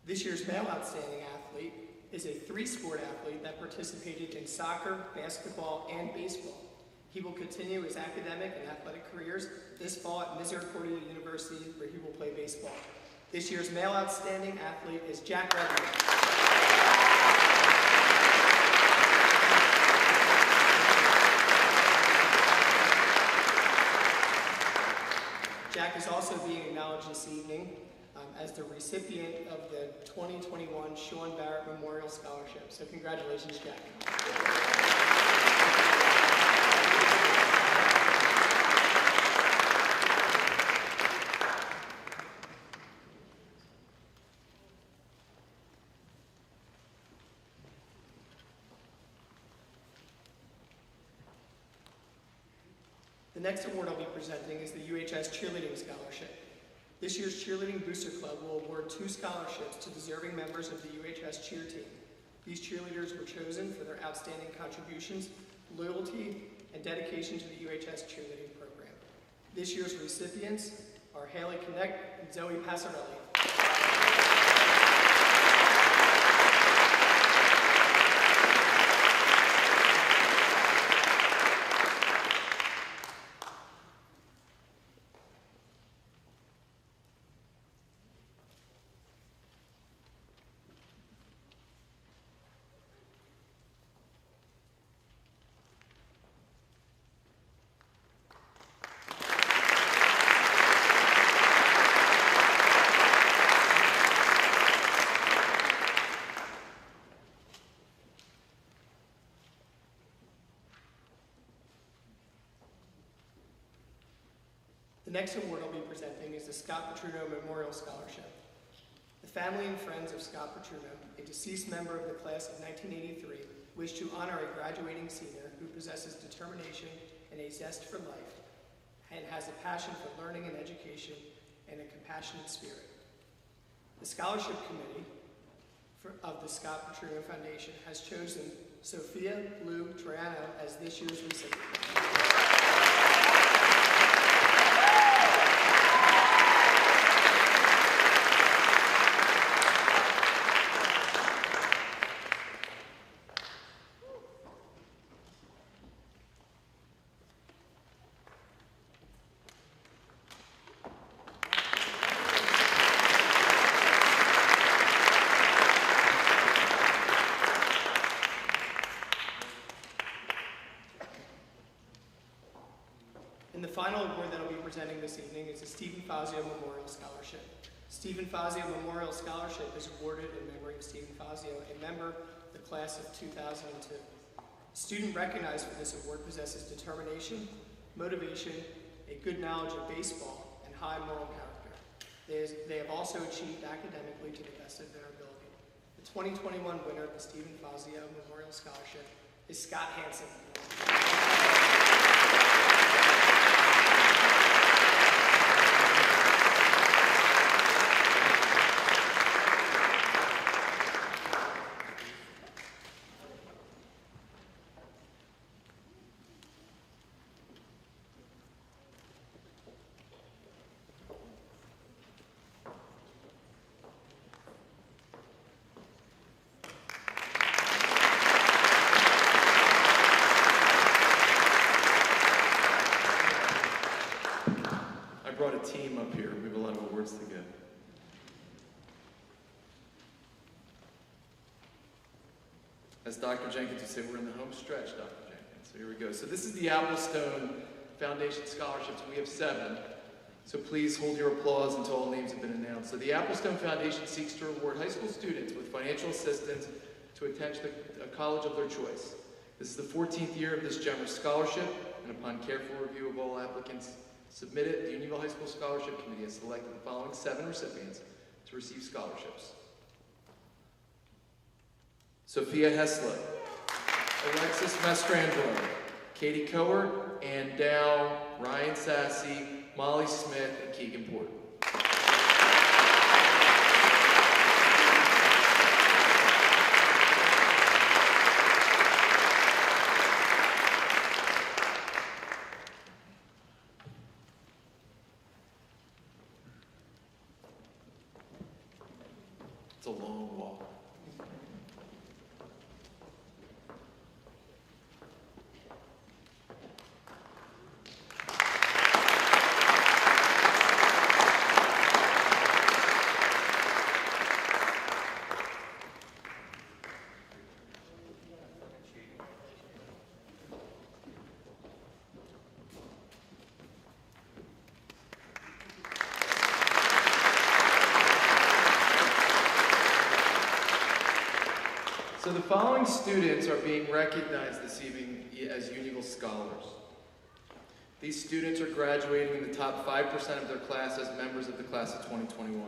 This year's male outstanding athlete is a 3-sport athlete that participated in soccer, basketball, and baseball. He will continue his academic and athletic careers this fall at Misericordia University, where he will play baseball. This year's male outstanding athlete is Jack Redmond. Jack is also being acknowledged this evening as the recipient of the 2021 Sean Barrett Memorial Scholarship. So congratulations, Jack. The next award I'll be presenting is the UHS Cheerleading Scholarship. This year's Cheerleading Booster Club will award 2 scholarships to deserving members of the UHS cheer team. These cheerleaders were chosen for their outstanding contributions, loyalty, and dedication to the UHS cheerleading program. This year's recipients are Haley Kennet and Zoe Passarelli. The next award I'll be presenting is the Scott Petruno Memorial Scholarship. The family and friends of Scott Petruno, a deceased member of the class of 1983, wish to honor a graduating senior who possesses determination and a zest for life and has a passion for learning and education and a compassionate spirit. The Scholarship Committee of the Scott Petruno Foundation has chosen Sophia Lou Triano as this year's recipient. And the final award that I'll be presenting this evening is the Stephen Fazio Memorial Scholarship. Stephen Fazio Memorial Scholarship is awarded in memory of Stephen Fazio, a member of the class of 2002. A student recognized for this award possesses determination, motivation, a good knowledge of baseball, and high moral character. They have also achieved academically to the best of their ability. The 2021 winner of the Stephen Fazio Memorial Scholarship is Scott Hansen. Brought a team up here. We have a lot of awards to give. As Dr. Jenkins would say, we're in the home stretch, Dr. Jenkins. So here we go. So this is the Applestone Foundation Scholarships. We have 7. So please hold your applause until all names have been announced. So the Applestone Foundation seeks to reward high school students with financial assistance to attend a college of their choice. This is the 14th year of this generous scholarship, and upon careful review of all applicants submitted, the Unionville High School Scholarship Committee has selected the following 7 recipients to receive scholarships. Sophia Hessler, Alexis Mastrangelo, Katie Coer, Ann Dow, Ryan Sassy, Molly Smith, and Keegan Porter. It's a long walk. So the following students are being recognized this evening as Unionville Scholars. These students are graduating in the top 5% of their class as members of the class of 2021.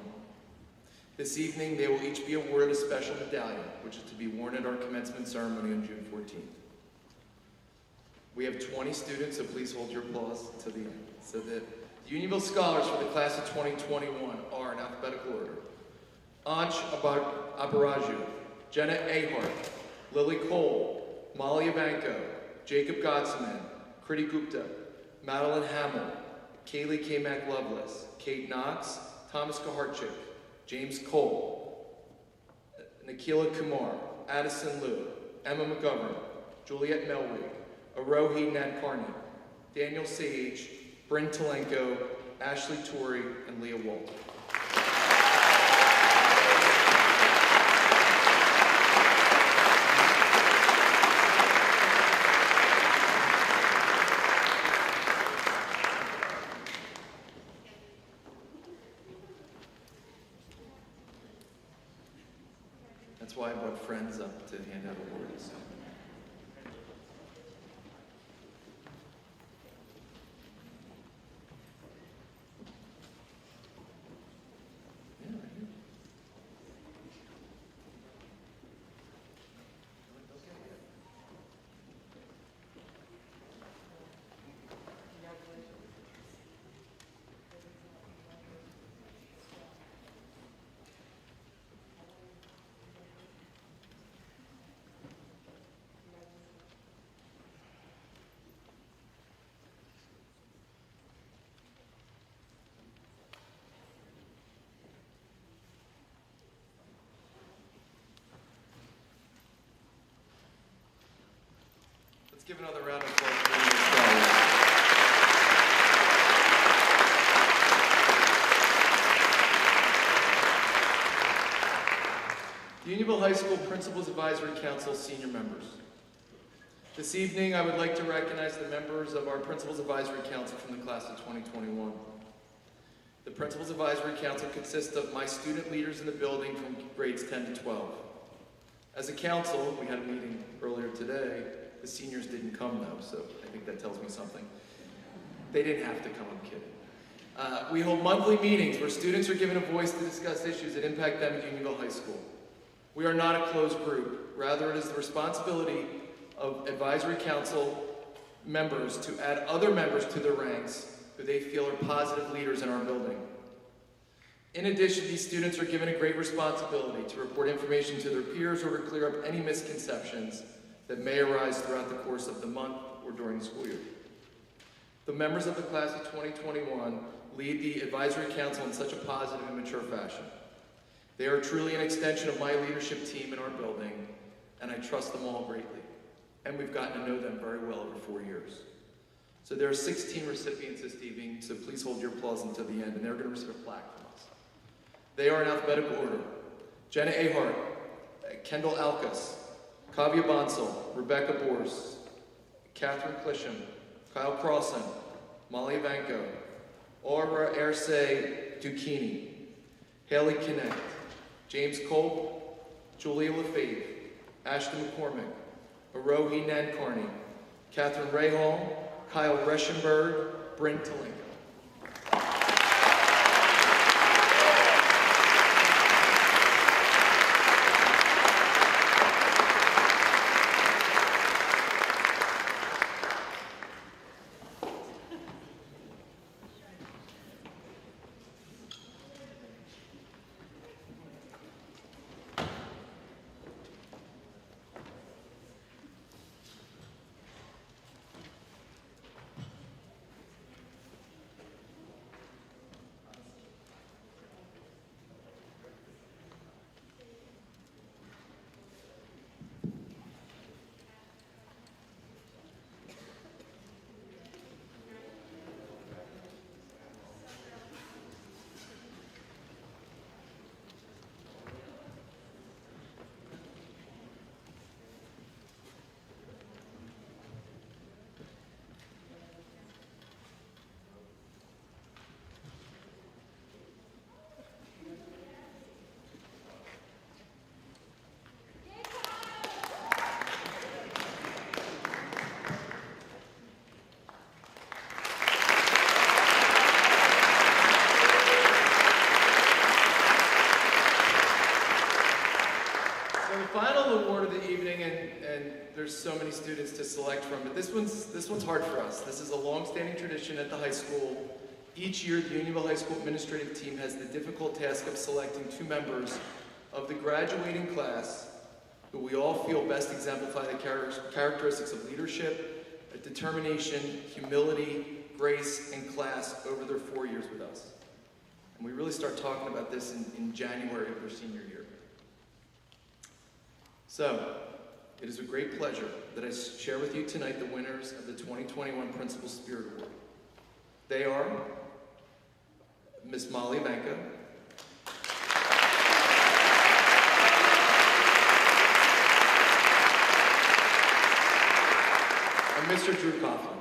This evening, they will each be awarded a special medallion, which is to be worn at our commencement ceremony on June 14th. We have 20 students, so please hold your applause to the end. So the Unionville Scholars for the class of 2021 are in alphabetical order: Ansh Abaraju, Jenna Ahart, Lily Cole, Molly Ivanko, Jacob Godsman, Kriti Gupta, Madeline Hamill, Kaylee K. Mac Lovelace, Kate Knox, Thomas Kaharchik, James Cole, Nikhila Kumar, Addison Liu, Emma McGovern, Juliet Melwig, Arohi Nadkarni, Daniel Sage, Bryn Talenko, Ashley Torrey, and Leah Walter. That's why I brought friends up to hand out awards. Give another round of applause for Unionville Scholars. Unionville High School Principals Advisory Council senior members. This evening, I would like to recognize the members of our Principals Advisory Council from the class of 2021. The Principals Advisory Council consists of my student leaders in the building from grades 10 to 12. As a council, we had a meeting earlier today. The seniors didn't come though, so I think that tells me something. They didn't have to come, I'm kidding. We hold monthly meetings where students are given a voice to discuss issues that impact them at Unionville High School. We are not a closed group. Rather, it is the responsibility of Advisory Council members to add other members to their ranks who they feel are positive leaders in our building. In addition, these students are given a great responsibility to report information to their peers or to clear up any misconceptions that may arise throughout the course of the month or during the school year. The members of the class of 2021 lead the Advisory Council in such a positive and mature fashion. They are truly an extension of my leadership team in our building, and I trust them all greatly. And we've gotten to know them very well over 4 years. So there are 16 recipients this evening, so please hold your applause until the end, and they're going to receive a plaque from us. They are in alphabetical order: Jenna Ahart, Kendall Alkas, Kavya Bonsall, Rebecca Bors, Kathryn Klisham, Kyle Corson, Molly Ivanko, Aura Erse Duchini, Haley Kennet, James Cole, Julia LaFave, Ashton McCormick, Arohi Nankarni, Catherine Rahal, Kyle Reschenberg, Bryn Talinka. There's so many students to select from, but this one's hard for us. This is a long-standing tradition at the high school. Each year, the Unionville High School administrative team has the difficult task of selecting 2 members of the graduating class who we all feel best exemplify the characteristics of leadership, determination, humility, grace, and class over their 4 years with us. And we really start talking about this in January of their senior year. So, it is a great pleasure that I share with you tonight the winners of the 2021 Principal Spirit Award. They are Miss Molly Ivanko, and Mr. Drew Coughlin.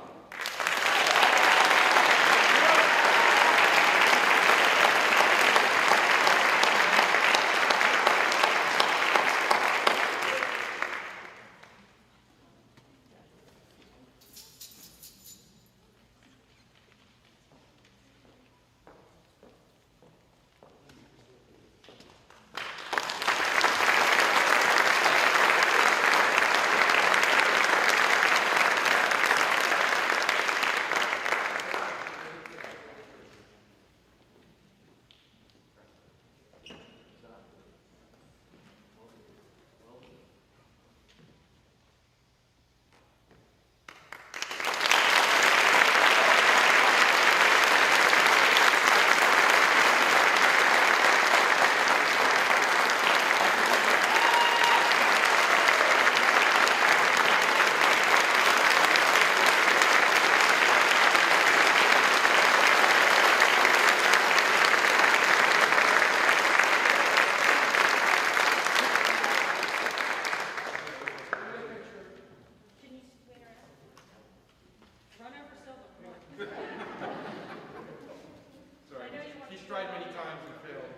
cried many times in film.